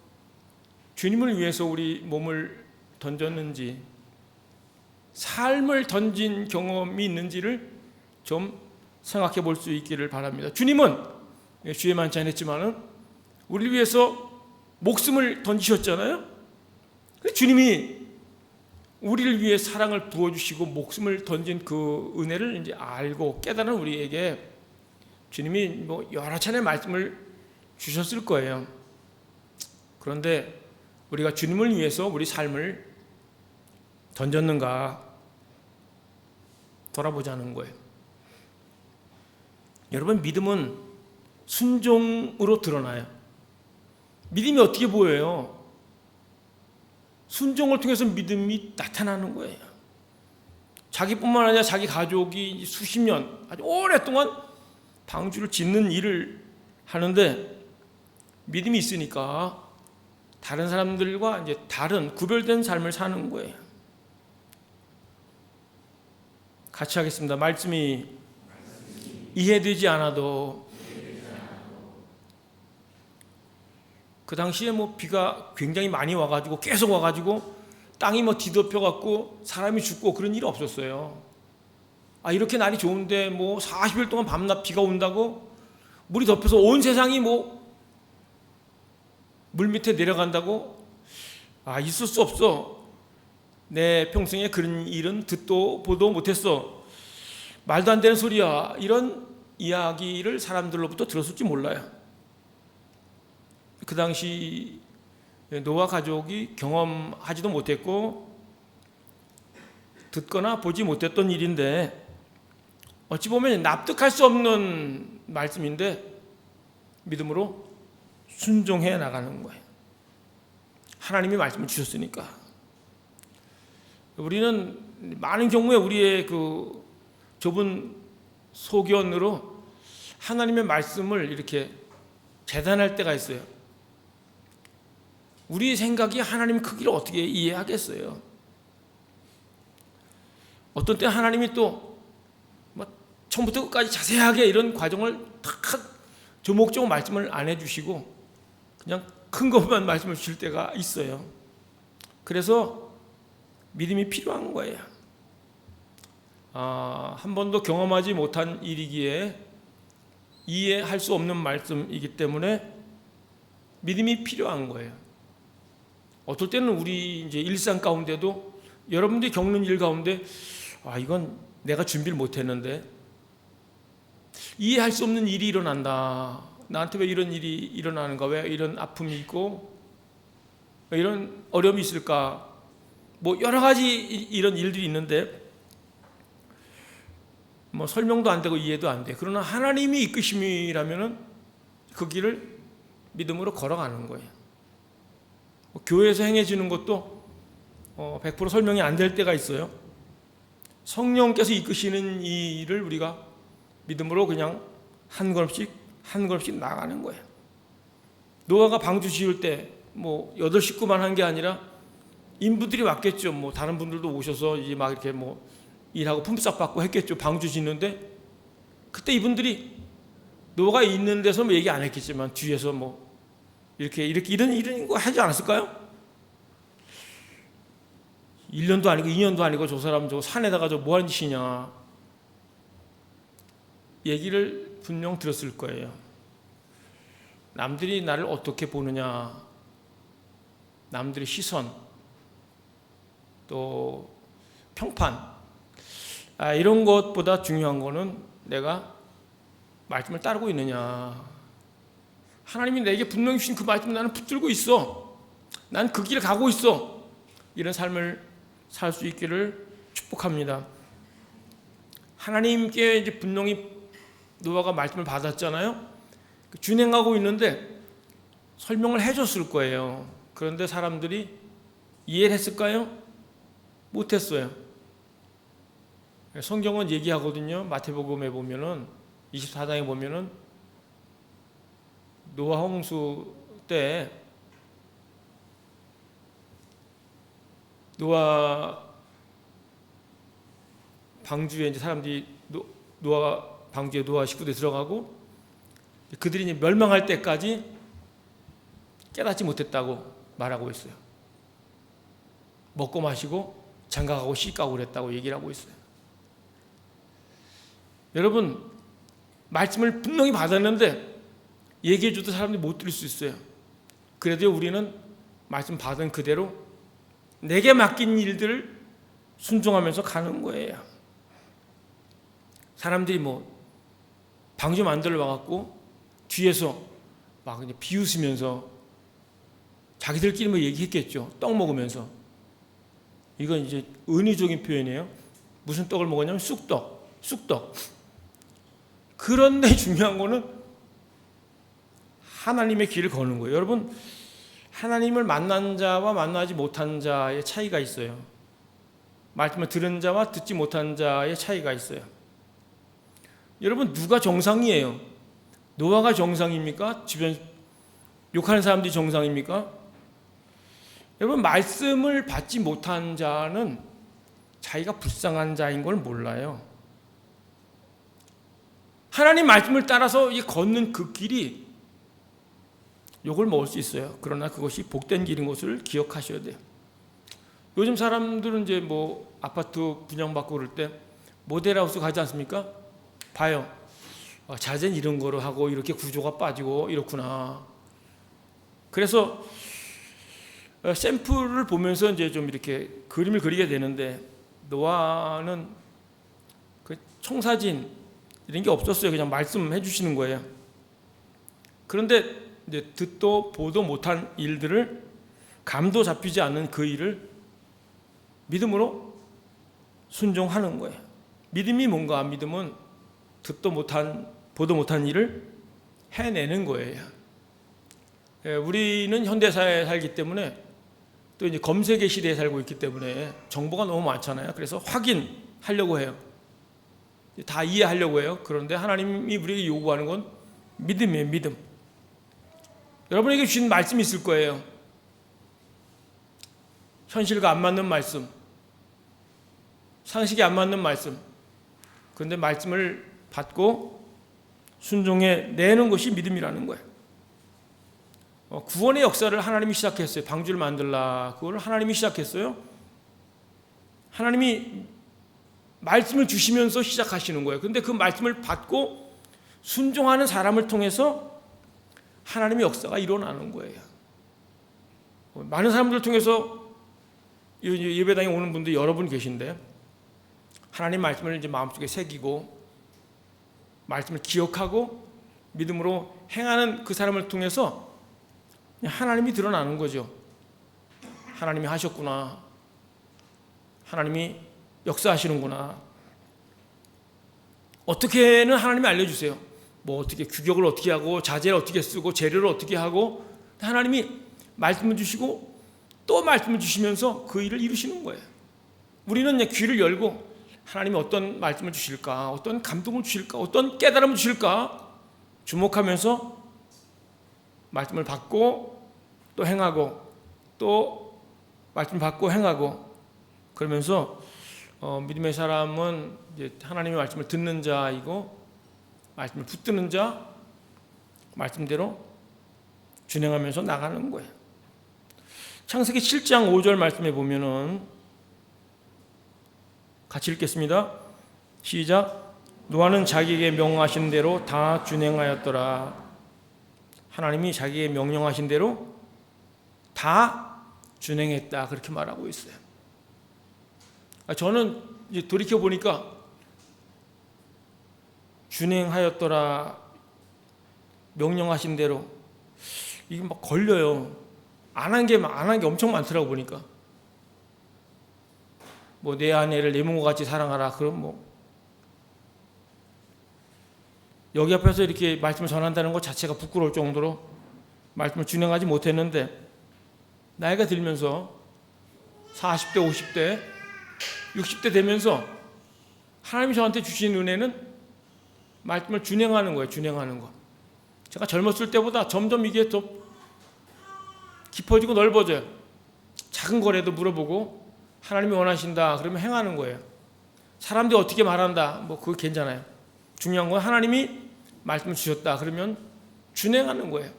주님을 위해서 우리 몸을 던졌는지, 삶을 던진 경험이 있는지를 좀 생각해 볼 수 있기를 바랍니다. 주님은 주에 많지 않았지만은 우리를 위해서 목숨을 던지셨잖아요. 주님이 우리를 위해 사랑을 부어주시고 목숨을 던진 그 은혜를 이제 알고 깨달은 우리에게 주님이 뭐 여러 차례 말씀을 주셨을 거예요. 그런데 우리가 주님을 위해서 우리 삶을 던졌는가 돌아보자는 거예요. 여러분, 믿음은 순종으로 드러나요. 믿음이 어떻게 보여요? 순종을 통해서 믿음이 나타나는 거예요. 자기뿐만 아니라 자기 가족이 수십 년 아주 오랫동안 방주를 짓는 일을 하는데 믿음이 있으니까 다른 사람들과 이제 다른 구별된 삶을 사는 거예요. 같이 하겠습니다. 말씀이 이해되지 않아도 그 당시에 뭐 비가 굉장히 많이 와가지고 계속 와가지고 땅이 뭐 뒤덮여갖고 사람이 죽고 그런 일이 없었어요. 아, 이렇게 날이 좋은데 뭐 40일 동안 밤낮 비가 온다고 물이 덮여서 온 세상이 뭐 물 밑에 내려간다고? 아, 있을 수 없어. 내 평생에 그런 일은 듣도 보도 못했어. 말도 안 되는 소리야. 이런 이야기를 사람들로부터 들었을지 몰라요. 그 당시 노아 가족이 경험하지도 못했고 듣거나 보지 못했던 일인데 어찌 보면 납득할 수 없는 말씀인데 믿음으로 순종해 나가는 거예요. 하나님이 말씀을 주셨으니까. 우리는 많은 경우에 우리의 그 좁은 소견으로 하나님의 말씀을 이렇게 재단할 때가 있어요. 우리 생각이 하나님 크기를 어떻게 이해하겠어요? 어떤 때 하나님이 또 처음부터 끝까지 자세하게 이런 과정을 탁 조목조목 말씀을 안 해주시고 그냥 큰 것만 말씀을 주실 때가 있어요. 그래서 믿음이 필요한 거예요. 한 번도 경험하지 못한 일이기에 이해할 수 없는 말씀이기 때문에 믿음이 필요한 거예요. 어떨 때는 우리 이제 일상 가운데도 여러분들이 겪는 일 가운데 이건 내가 준비를 못했는데 이해할 수 없는 일이 일어난다. 나한테 왜 이런 일이 일어나는가? 왜 이런 아픔이 있고 왜 이런 어려움이 있을까? 뭐 여러 가지 이런 일들이 있는데 뭐 설명도 안 되고 이해도 안 돼. 그러나 하나님이 이끄심이라면은 그 길을 믿음으로 걸어가는 거예요. 교회에서 행해지는 것도 100% 설명이 안 될 때가 있어요. 성령께서 이끄시는 이 일을 우리가 믿음으로 그냥 한 걸음씩 나가는 거예요. 노아가 방주 지을 때 뭐 8식구만 한 게 아니라 인부들이 왔겠죠. 뭐 다른 분들도 오셔서 이제 막 이렇게 뭐 일하고 품삯 받고 했겠죠. 방주 짓는데 그때 이분들이 노아가 있는 데서 뭐 얘기 안 했겠지만 뒤에서 뭐 이렇게 이런 거 하지 않았을까요? 1년도 아니고 2년도 아니고 저 사람 저 산에다가 저 뭐 하는 짓이냐 얘기를 분명 들었을 거예요. 남들이 나를 어떻게 보느냐, 남들의 시선, 또 평판, 이런 것보다 중요한 거는 내가 말씀을 따르고 있느냐. 하나님이 내게 분명히 주신 그 말씀을 나는 붙들고 있어. 난 그 길을 가고 있어. 이런 삶을 살 수 있기를 축복합니다. 하나님께 이제 분명히 노아가 말씀을 받았잖아요. 준행하고 있는데 설명을 해줬을 거예요. 그런데 사람들이 이해를 했을까요? 못했어요. 성경은 얘기하거든요. 마태복음에 보면은 24장에 보면은 노아 홍수 때 노아 방주에 이제 사람들이 노아 방주에 노아 식구들이 들어가고 그들이 이제 멸망할 때까지 깨닫지 못했다고 말하고 있어요. 먹고 마시고 장가가고 시가고 그랬다고 얘기를 하고 있어요. 여러분, 말씀을 분명히 받았는데 얘기해 줘도 사람들이 못 들을 수 있어요. 그래도 우리는 말씀 받은 그대로 내게 맡긴 일들을 순종하면서 가는 거예요. 사람들이 뭐 방주 만들러 와갖고 뒤에서 막 그냥 비웃으면서 자기들끼리 뭐 얘기했겠죠. 떡 먹으면서. 이건 이제 은유적인 표현이에요. 무슨 떡을 먹었냐면 쑥떡. 그런데 중요한 거는 하나님의 길을 거는 거예요. 여러분, 하나님을 만난 자와 만나지 못한 자의 차이가 있어요. 말씀을 들은 자와 듣지 못한 자의 차이가 있어요. 여러분, 누가 정상이에요? 노아가 정상입니까? 주변 욕하는 사람들이 정상입니까? 여러분, 말씀을 받지 못한 자는 자기가 불쌍한 자인 걸 몰라요. 하나님 말씀을 따라서 걷는 그 길이 욕을 먹을 수 있어요. 그러나 그것이 복된 길인 것을 기억하셔야 돼요. 요즘 사람들은 이제 뭐 아파트 분양받고 그럴 때 모델하우스 가지 않습니까? 봐요. 자재는 이런 거로 하고 이렇게 구조가 빠지고 이렇구나. 그래서 샘플을 보면서 이제 좀 이렇게 그림을 그리게 되는데, 노아는 그 청사진 이런 게 없었어요. 그냥 말씀해 주시는 거예요. 그런데 이제 듣도 보도 못한 일들을, 감도 잡히지 않는 그 일을 믿음으로 순종하는 거예요. 믿음이 뭔가? 믿음은 듣도 못한 보도 못한 일을 해내는 거예요. 우리는 현대사회에 살기 때문에, 또 이제 검색의 시대에 살고 있기 때문에 정보가 너무 많잖아요. 그래서 확인하려고 해요. 다 이해하려고 해요. 그런데 하나님이 우리에게 요구하는 건 믿음이에요. 믿음. 여러분에게 주신 말씀이 있을 거예요. 현실과 안 맞는 말씀, 상식이 안 맞는 말씀. 그런데 말씀을 받고 순종해 내는 것이 믿음이라는 거예요. 구원의 역사를 하나님이 시작했어요. 방주를 만들라, 그걸 하나님이 시작했어요. 하나님이 말씀을 주시면서 시작하시는 거예요. 그런데 그 말씀을 받고 순종하는 사람을 통해서 하나님의 역사가 일어나는 거예요. 많은 사람들을 통해서 예배당에 오는 분들 여러분 계신데, 하나님 말씀을 이제 마음속에 새기고 말씀을 기억하고 믿음으로 행하는 그 사람을 통해서 하나님이 드러나는 거죠. 하나님이 하셨구나. 하나님이 역사하시는구나. 어떻게는 하나님이 알려주세요. 뭐 어떻게 규격을 어떻게 하고 자재를 어떻게 쓰고 재료를 어떻게 하고, 하나님이 말씀을 주시고 또 말씀을 주시면서 그 일을 이루시는 거예요. 우리는 귀를 열고 하나님이 어떤 말씀을 주실까, 어떤 감동을 주실까, 어떤 깨달음을 주실까 주목하면서 말씀을 받고 또 행하고, 또 말씀을 받고 행하고, 그러면서 믿음의 사람은 이제 하나님의 말씀을 듣는 자이고 말씀을 붙드는 자, 말씀대로 준행하면서 나가는 거예요. 창세기 7장 5절 말씀에 보면은 같이 읽겠습니다. 시작. 노아는 자기에게 명령하신 대로 다 준행하였더라. 하나님이 자기에게 명령하신 대로 다 준행했다, 그렇게 말하고 있어요. 저는 이제 돌이켜 보니까 준행하였더라, 명령하신 대로, 이게 막 걸려요. 안 한 게 엄청 많더라고. 보니까 뭐 내 아내를 내 몸과 같이 사랑하라. 그럼 뭐 여기 앞에서 이렇게 말씀을 전한다는 것 자체가 부끄러울 정도로 말씀을 준행하지 못했는데, 나이가 들면서 40대, 50대, 60대 되면서 하나님이 저한테 주신 은혜는 말씀을 준행하는 거예요. 준행하는 거. 제가 젊었을 때보다 점점 이게 더 깊어지고 넓어져요. 작은 거라도 물어보고 하나님이 원하신다 그러면 행하는 거예요. 사람들이 어떻게 말한다, 뭐 그거 괜찮아요. 중요한 건 하나님이 말씀을 주셨다 그러면 준행하는 거예요.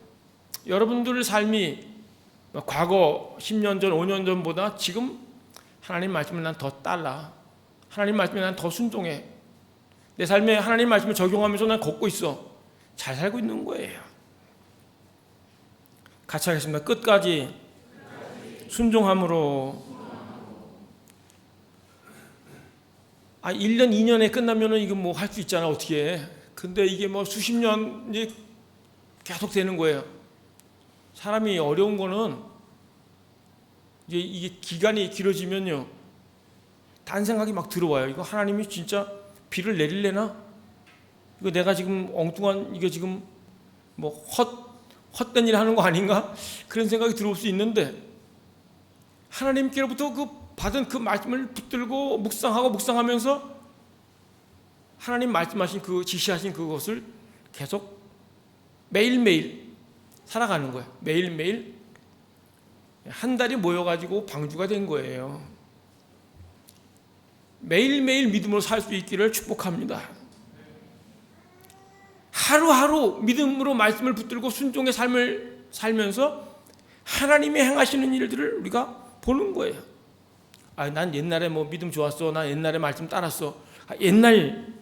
여러분들의 삶이 과거 10년 전, 5년 전보다 지금 하나님 말씀을 난 더 따라, 하나님 말씀에 난 더 순종해. 내 삶에 하나님 말씀을 적용하면서 난 걷고 있어. 잘 살고 있는 거예요. 같이 하겠습니다. 끝까지 순종함으로. 1년, 2년에 끝나면은 이거 뭐 할 수 있잖아, 어떻게 해. 근데 이게 뭐 수십 년이 계속 되는 거예요. 사람이 어려운 거는 이게 기간이 길어지면요, 딴 생각이 막 들어와요. 이거 하나님이 진짜 비를 내릴래나? 이거 내가 지금 엉뚱한, 이게 지금 뭐 헛된 일 하는 거 아닌가? 그런 생각이 들어올 수 있는데, 하나님께로부터 그 받은 그 말씀을 붙들고 묵상하면서 하나님 말씀하신 그 지시하신 그것을 계속 매일매일 살아가는 거예요. 매일매일 한 달이 모여가지고 방주가 된 거예요. 매일매일 믿음으로 살 수 있기를 축복합니다. 하루하루 믿음으로 말씀을 붙들고 순종의 삶을 살면서 하나님이 행하시는 일들을 우리가 보는 거예요. 난 옛날에 뭐 믿음 좋았어. 난 옛날에 말씀 따랐어. 옛날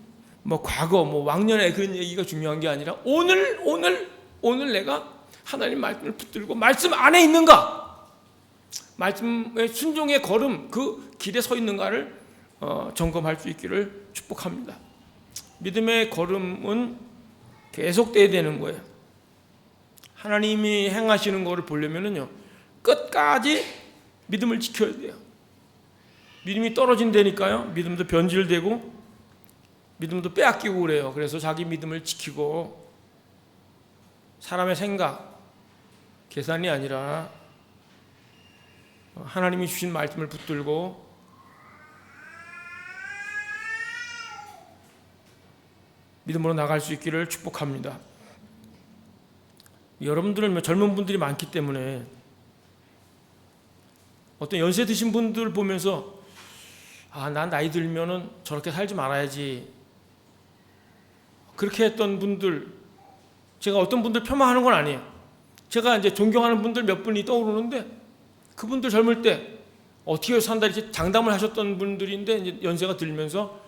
뭐 과거 뭐 왕년에 그런 얘기가 중요한 게 아니라 오늘 내가 하나님 말씀을 붙들고 말씀 안에 있는가? 말씀의 순종의 걸음, 그 길에 서 있는가를 점검할 수 있기를 축복합니다. 믿음의 걸음은 계속돼야 되는 거예요. 하나님이 행하시는 것을 보려면요, 끝까지 믿음을 지켜야 돼요. 믿음이 떨어진다니까요. 믿음도 변질되고 믿음도 빼앗기고 그래요. 그래서 자기 믿음을 지키고 사람의 생각, 계산이 아니라 하나님이 주신 말씀을 붙들고 믿음으로 나갈 수 있기를 축복합니다. 여러분들은 젊은 분들이 많기 때문에 어떤 연세 드신 분들 보면서 난 나이 들면은 저렇게 살지 말아야지, 그렇게 했던 분들, 제가 어떤 분들 폄하하는 건 아니에요. 제가 이제 존경하는 분들 몇 분이 떠오르는데, 그분들 젊을 때 어떻게 산다 이렇게 장담을 하셨던 분들인데 이제 연세가 들면서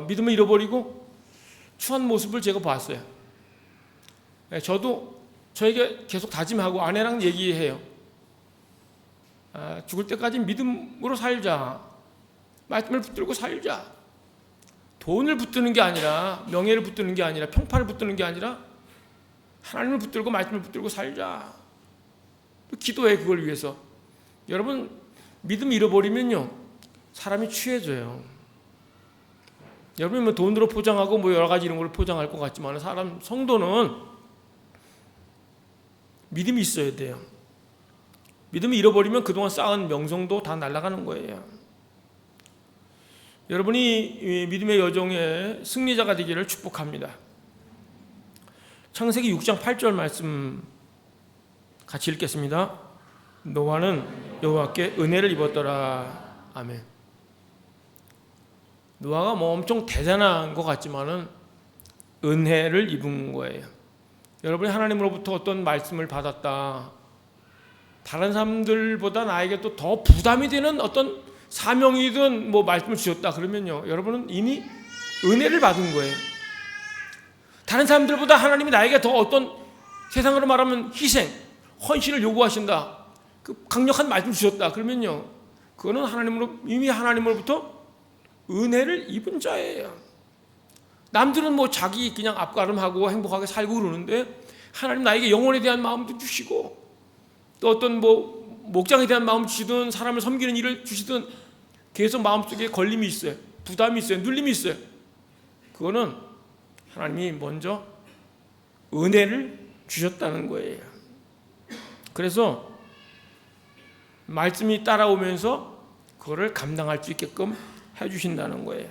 믿음을 잃어버리고 추한 모습을 제가 봤어요. 저도 저에게 계속 다짐하고 아내랑 얘기해요. 죽을 때까지 믿음으로 살자. 말씀을 붙들고 살자. 돈을 붙드는 게 아니라, 명예를 붙드는 게 아니라, 평판을 붙드는 게 아니라 하나님을 붙들고 말씀을 붙들고 살자. 기도해, 그걸 위해서. 여러분, 믿음 잃어버리면요, 사람이 취해져요. 여러분이 뭐 돈으로 포장하고 뭐 여러 가지 이런 걸 포장할 것 같지만, 성도는 믿음이 있어야 돼요. 믿음을 잃어버리면 그동안 쌓은 명성도 다 날아가는 거예요. 여러분이 믿음의 여정의 승리자가 되기를 축복합니다. 창세기 6장 8절 말씀 같이 읽겠습니다. 노아는 여호와께 은혜를 입었더라. 아멘. 노아가 뭐 엄청 대단한 것 같지만은 은혜를 입은 거예요. 여러분이 하나님으로부터 어떤 말씀을 받았다, 다른 사람들보다 나에게 또 더 부담이 되는 어떤 사명이든 뭐 말씀을 주셨다 그러면요, 여러분은 이미 은혜를 받은 거예요. 다른 사람들보다 하나님이 나에게 더 어떤, 세상으로 말하면 희생, 헌신을 요구하신다, 그 강력한 말씀 주셨다 그러면요, 그거는 이미 하나님으로부터 은혜를 입은 자예요. 남들은 뭐 자기 그냥 앞가름하고 행복하게 살고 그러는데, 하나님 나에게 영혼에 대한 마음도 주시고 또 어떤 뭐 목장에 대한 마음 주시든 사람을 섬기는 일을 주시든 계속 마음속에 걸림이 있어요. 부담이 있어요. 눌림이 있어요. 그거는 하나님이 먼저 은혜를 주셨다는 거예요. 그래서 말씀이 따라오면서 그거를 감당할 수 있게끔 해주신다는 거예요.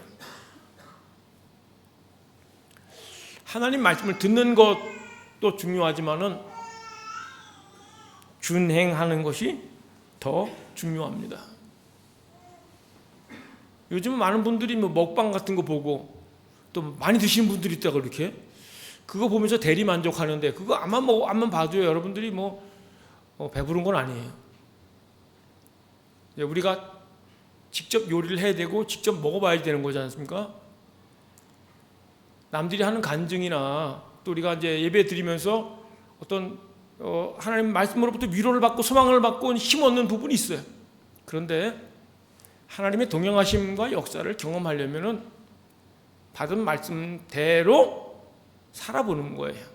하나님 말씀을 듣는 것도 중요하지만은 준행하는 것이 더 중요합니다. 요즘 많은 분들이 뭐 먹방 같은 거 보고 또 많이 드시는 분들이 있다고, 그렇게 그거 보면서 대리 만족하는데, 그거 앞만 봐도요, 여러분들이 배부른 건 아니에요. 우리가 직접 요리를 해야 되고 직접 먹어봐야 되는 거지 않습니까? 남들이 하는 간증이나 또 우리가 이제 예배 드리면서 어떤 하나님 말씀으로부터 위로를 받고 소망을 받고 힘 얻는 부분이 있어요. 그런데 하나님의 동행하심과 역사를 경험하려면은 받은 말씀대로 살아보는 거예요.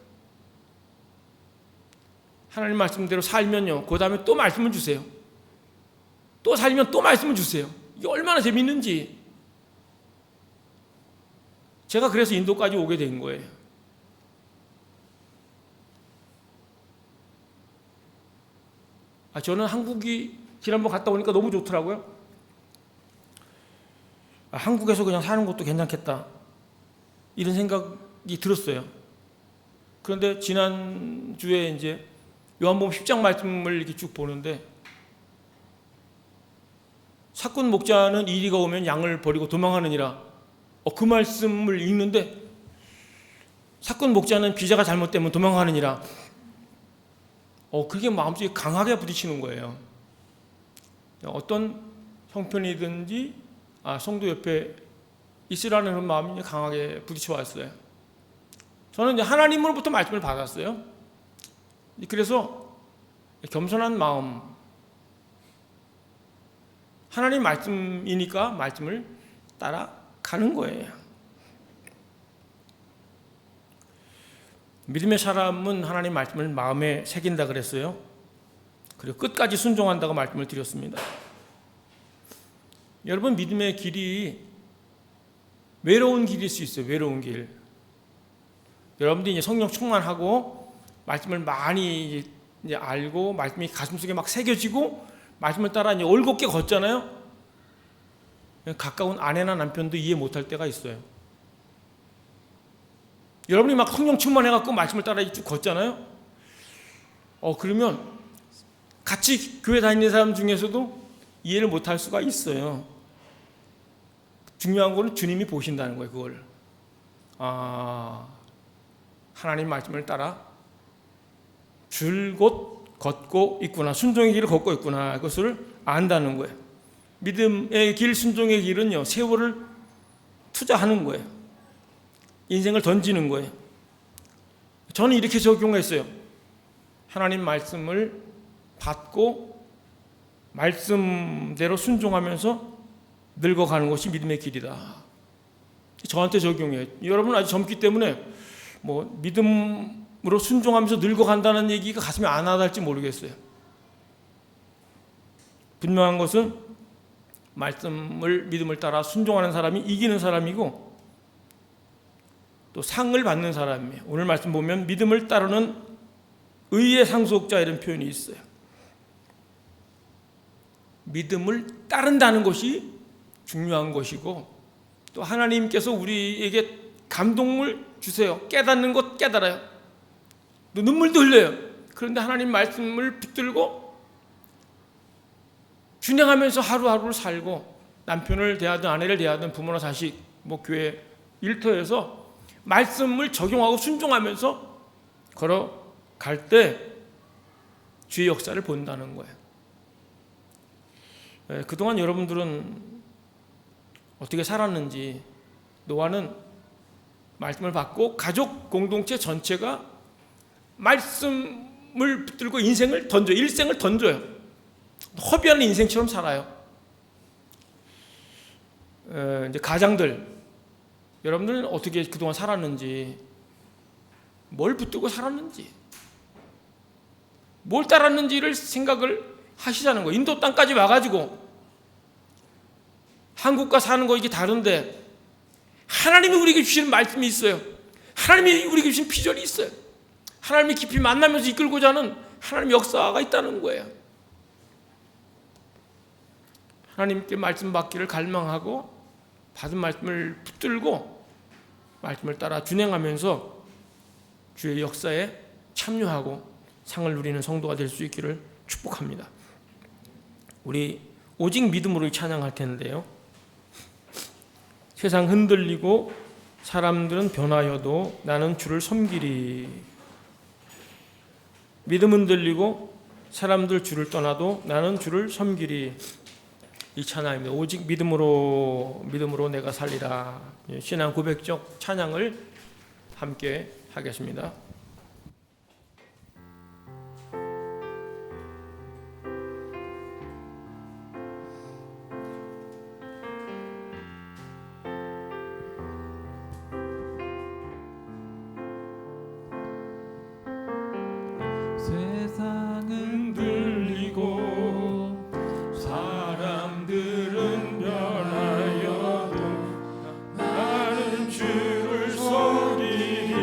하나님 말씀대로 살면요, 그 다음에 또 말씀을 주세요. 또 살면 또 말씀을 주세요. 이게 얼마나 재밌는지. 제가 그래서 인도까지 오게 된 거예요. 저는 한국이 지난번 갔다 오니까 너무 좋더라고요. 한국에서 그냥 사는 것도 괜찮겠다, 이런 생각이 들었어요. 그런데 지난주에 이제 요한복음 10장 말씀을 이렇게 쭉 보는데, 사꾼 목자는 이리가 오면 양을 버리고 도망하느니라. 그 말씀을 읽는데, 사꾼 목자는 비자가 잘못되면 도망하느니라. 그게 마음속에 강하게 부딪히는 거예요. 어떤 형편이든지 성도 옆에 있으라는 그런 마음이 강하게 부딪혀 왔어요. 저는 이제 하나님으로부터 말씀을 받았어요. 그래서 겸손한 마음, 하나님 말씀이니까 말씀을 따라가는 거예요. 믿음의 사람은 하나님 말씀을 마음에 새긴다 그랬어요. 그리고 끝까지 순종한다고 말씀을 드렸습니다. 여러분, 믿음의 길이 외로운 길일 수 있어요. 외로운 길. 여러분들이 이제 성령 충만하고 말씀을 많이 이제 알고 말씀이 가슴속에 막 새겨지고 말씀을 따라 이제 올곧게 걷잖아요. 가까운 아내나 남편도 이해 못할 때가 있어요. 여러분이 막 성령 충만해갖고 말씀을 따라 쭉 걷잖아요. 그러면 같이 교회 다니는 사람 중에서도 이해를 못할 수가 있어요. 중요한 거는 주님이 보신다는 거예요. 그걸 하나님 말씀을 따라 줄곧 걷고 있구나, 순종의 길을 걷고 있구나, 그것을 안다는 거예요. 믿음의 길, 순종의 길은요, 세월을 투자하는 거예요. 인생을 던지는 거예요. 저는 이렇게 적용했어요. 하나님 말씀을 받고 말씀대로 순종하면서 늙어가는 것이 믿음의 길이다. 저한테 적용해요. 여러분은 아직 젊기 때문에 믿음으로 순종하면서 늙어간다는 얘기가 가슴에 안 와닿을지 모르겠어요. 분명한 것은 믿음을 따라 순종하는 사람이 이기는 사람이고, 또 상을 받는 사람이에요. 오늘 말씀 보면 믿음을 따르는 의의 상속자, 이런 표현이 있어요. 믿음을 따른다는 것이 중요한 것이고, 또 하나님께서 우리에게 감동을 주세요. 깨닫는 것 깨달아요. 또 눈물도 흘려요. 그런데 하나님 말씀을 붙들고 준행하면서 하루하루를 살고, 남편을 대하든 아내를 대하든 부모나 자식, 교회 일터에서 말씀을 적용하고 순종하면서 걸어갈 때 주의 역사를 본다는 거예요. 그동안 여러분들은 어떻게 살았는지, 노아는 말씀을 받고 가족 공동체 전체가 말씀을 붙들고 인생을 던져요. 일생을 던져요. 허비하는 인생처럼 살아요. 이제 가장들, 여러분들은 어떻게 그동안 살았는지, 뭘 붙들고 살았는지, 뭘 따랐는지를 생각을 하시자는 거예요. 인도 땅까지 와가지고 한국과 사는 거 이게 다른데 하나님이 우리에게 주시는 말씀이 있어요. 하나님이 우리에게 주신 비전이 있어요. 하나님이 깊이 만나면서 이끌고자 하는 하나님 역사가 있다는 거예요. 하나님께 말씀 받기를 갈망하고 받은 말씀을 붙들고 말씀을 따라 준행하면서 주의 역사에 참여하고 상을 누리는 성도가 될 수 있기를 축복합니다. 우리 오직 믿음으로 찬양할 텐데요. 세상 흔들리고 사람들은 변하여도 나는 주를 섬기리. 믿음 흔들리고 사람들 주를 떠나도 나는 주를 섬기리. 이 찬양입니다. 오직 믿음으로 내가 살리라. 신앙 고백적 찬양을 함께 하겠습니다. 세상은 들리고 사람들은 변하여도 나는 주를 섬기리.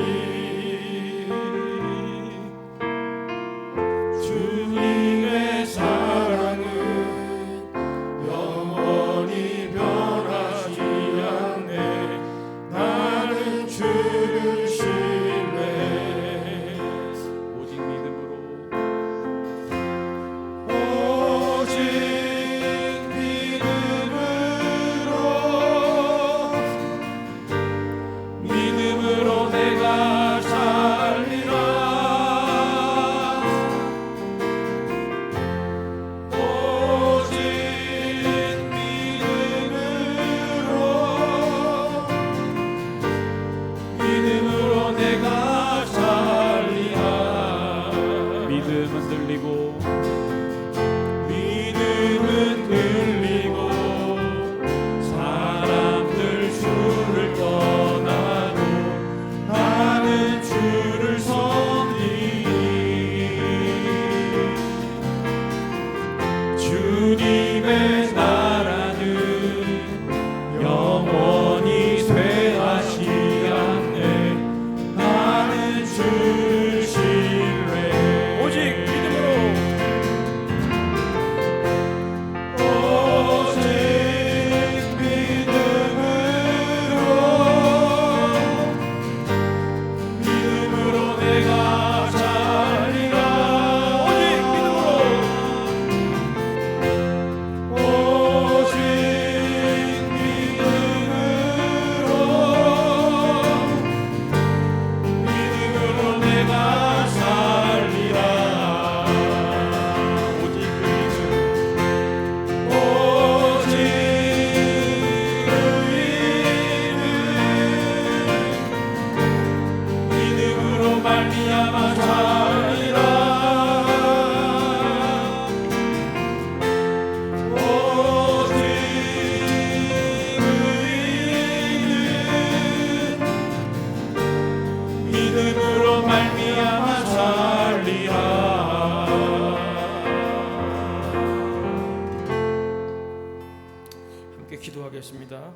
기도하겠습니다.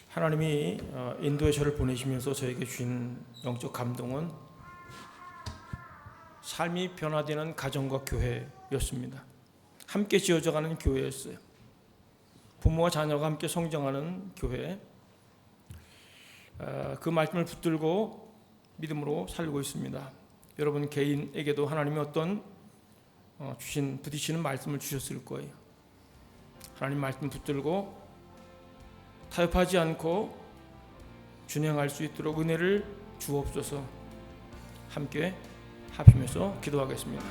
하나님이 인도에 저를 보내시면서 저에게 주신 영적 감동은 삶이 변화되는 가정과 교회였습니다. 함께 지어져가는 교회였어요. 부모와 자녀가 함께 성장하는 교회. 그 말씀을 붙들고 믿음으로 살고 있습니다. 여러분 개인에게도 하나님이 어떤 부딪히는 말씀을 주셨을 거예요. 하나님 말씀 붙들고 타협하지 않고 준행할 수 있도록 은혜를 주옵소서. 함께 합심해서 기도하겠습니다.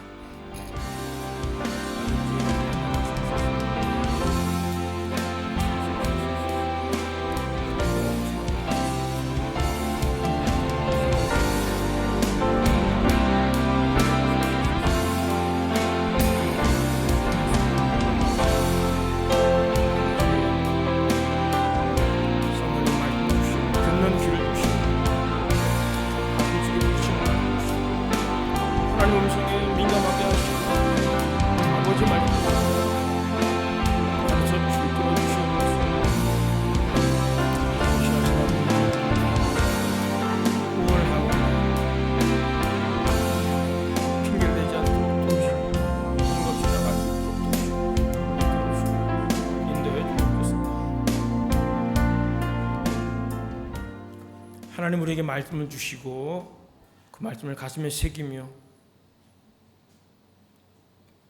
하나님 우리에게 말씀을 주시고 그 말씀을 가슴에 새기며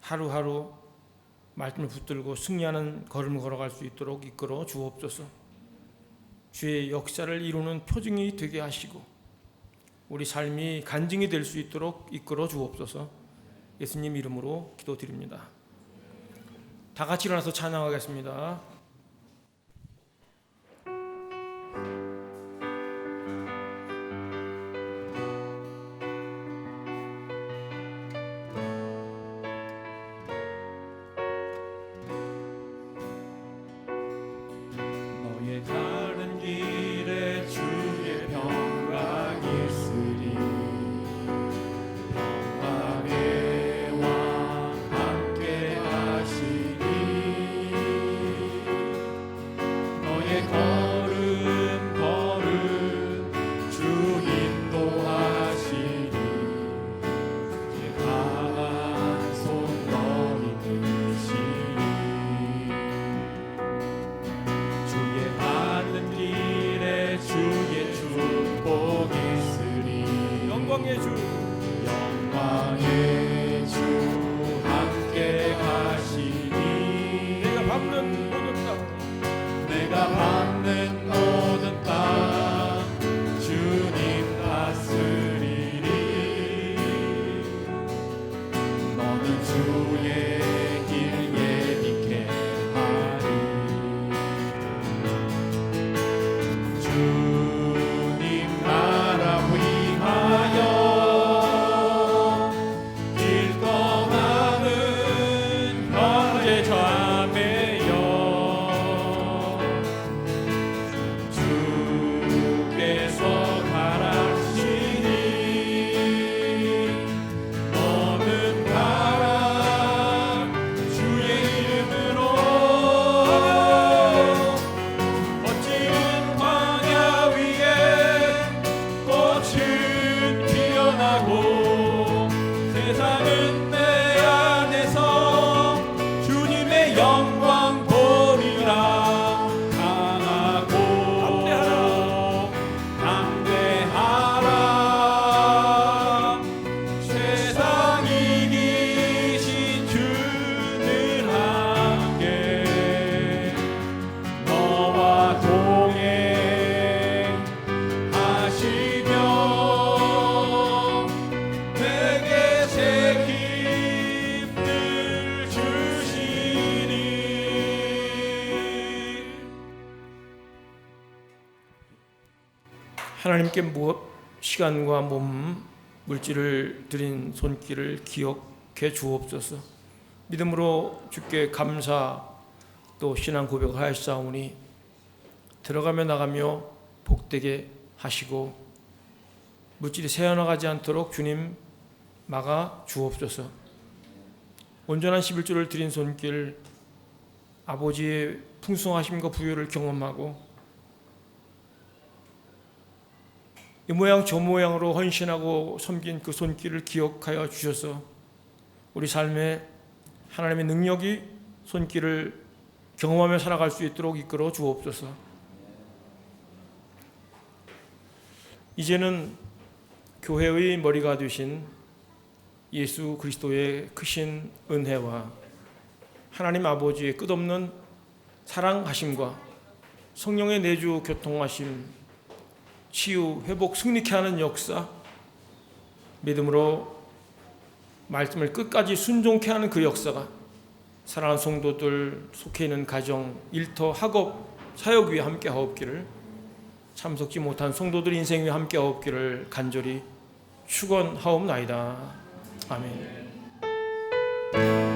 하루하루 말씀을 붙들고 승리하는 걸음을 걸어갈 수 있도록 이끌어 주옵소서. 주의 역사를 이루는 표징이 되게 하시고 우리 삶이 간증이 될 수 있도록 이끌어 주옵소서. 예수님 이름으로 기도드립니다. 다 같이 일어나서 찬양하겠습니다. 가는 길에 주의 평강이 있으리. 평강의 왕 함께 하시리. 너의 걸음 걸음 주 인도하시리. 주의 강한 손 너희 드시리. 주의 가는 길에 주의 축복 있으리. 영광의 주 영광의 주 함께 가시니. 내가 밟는 모든 땅 내가 밟는 모든 땅 주님 다스리리. 너는 주의 길 예비케 하리. 주님 나라 위하여 길 떠나는 현재 자매여. 주께서 가라시니 너는 가라. 주의 이름으로 멋진 광야 위에 꽃은 피어나고 세상은 내 안에서 주님의 영광 보리라. 강하고 담대하라. 세상 이기신 주는 함께 너와 동행하시며 내게 새 힘을 주시니. 하나님께 시간과 몸, 물질을 드린 손길을 기억해 주옵소서. 믿음으로 주께 감사 또 신앙 고백을 하였사오니 들어가며 나가며 복되게 하시고 물질이 새어나가지 않도록 주님 막아 주옵소서. 온전한 11조를 드린 손길, 아버지의 풍성하심과 부여를 경험하고 이 모양 저 모양으로 헌신하고 섬긴 그 손길을 기억하여 주셔서 우리 삶에 하나님의 능력이 손길을 경험하며 살아갈 수 있도록 이끌어 주옵소서. 이제는 교회의 머리가 되신 예수 그리스도의 크신 은혜와 하나님 아버지의 끝없는 사랑하심과 성령의 내주 교통하심, 치유, 회복, 승리케 하는 역사, 믿음으로 말씀을 끝까지 순종케 하는 그 역사가 사랑하는 성도들 속해 있는 가정, 일터, 학업, 사역 위에 함께 하옵기를, 참석지 못한 성도들 인생 위에 함께 하옵기를 간절히 축원하옵나이다. 아멘.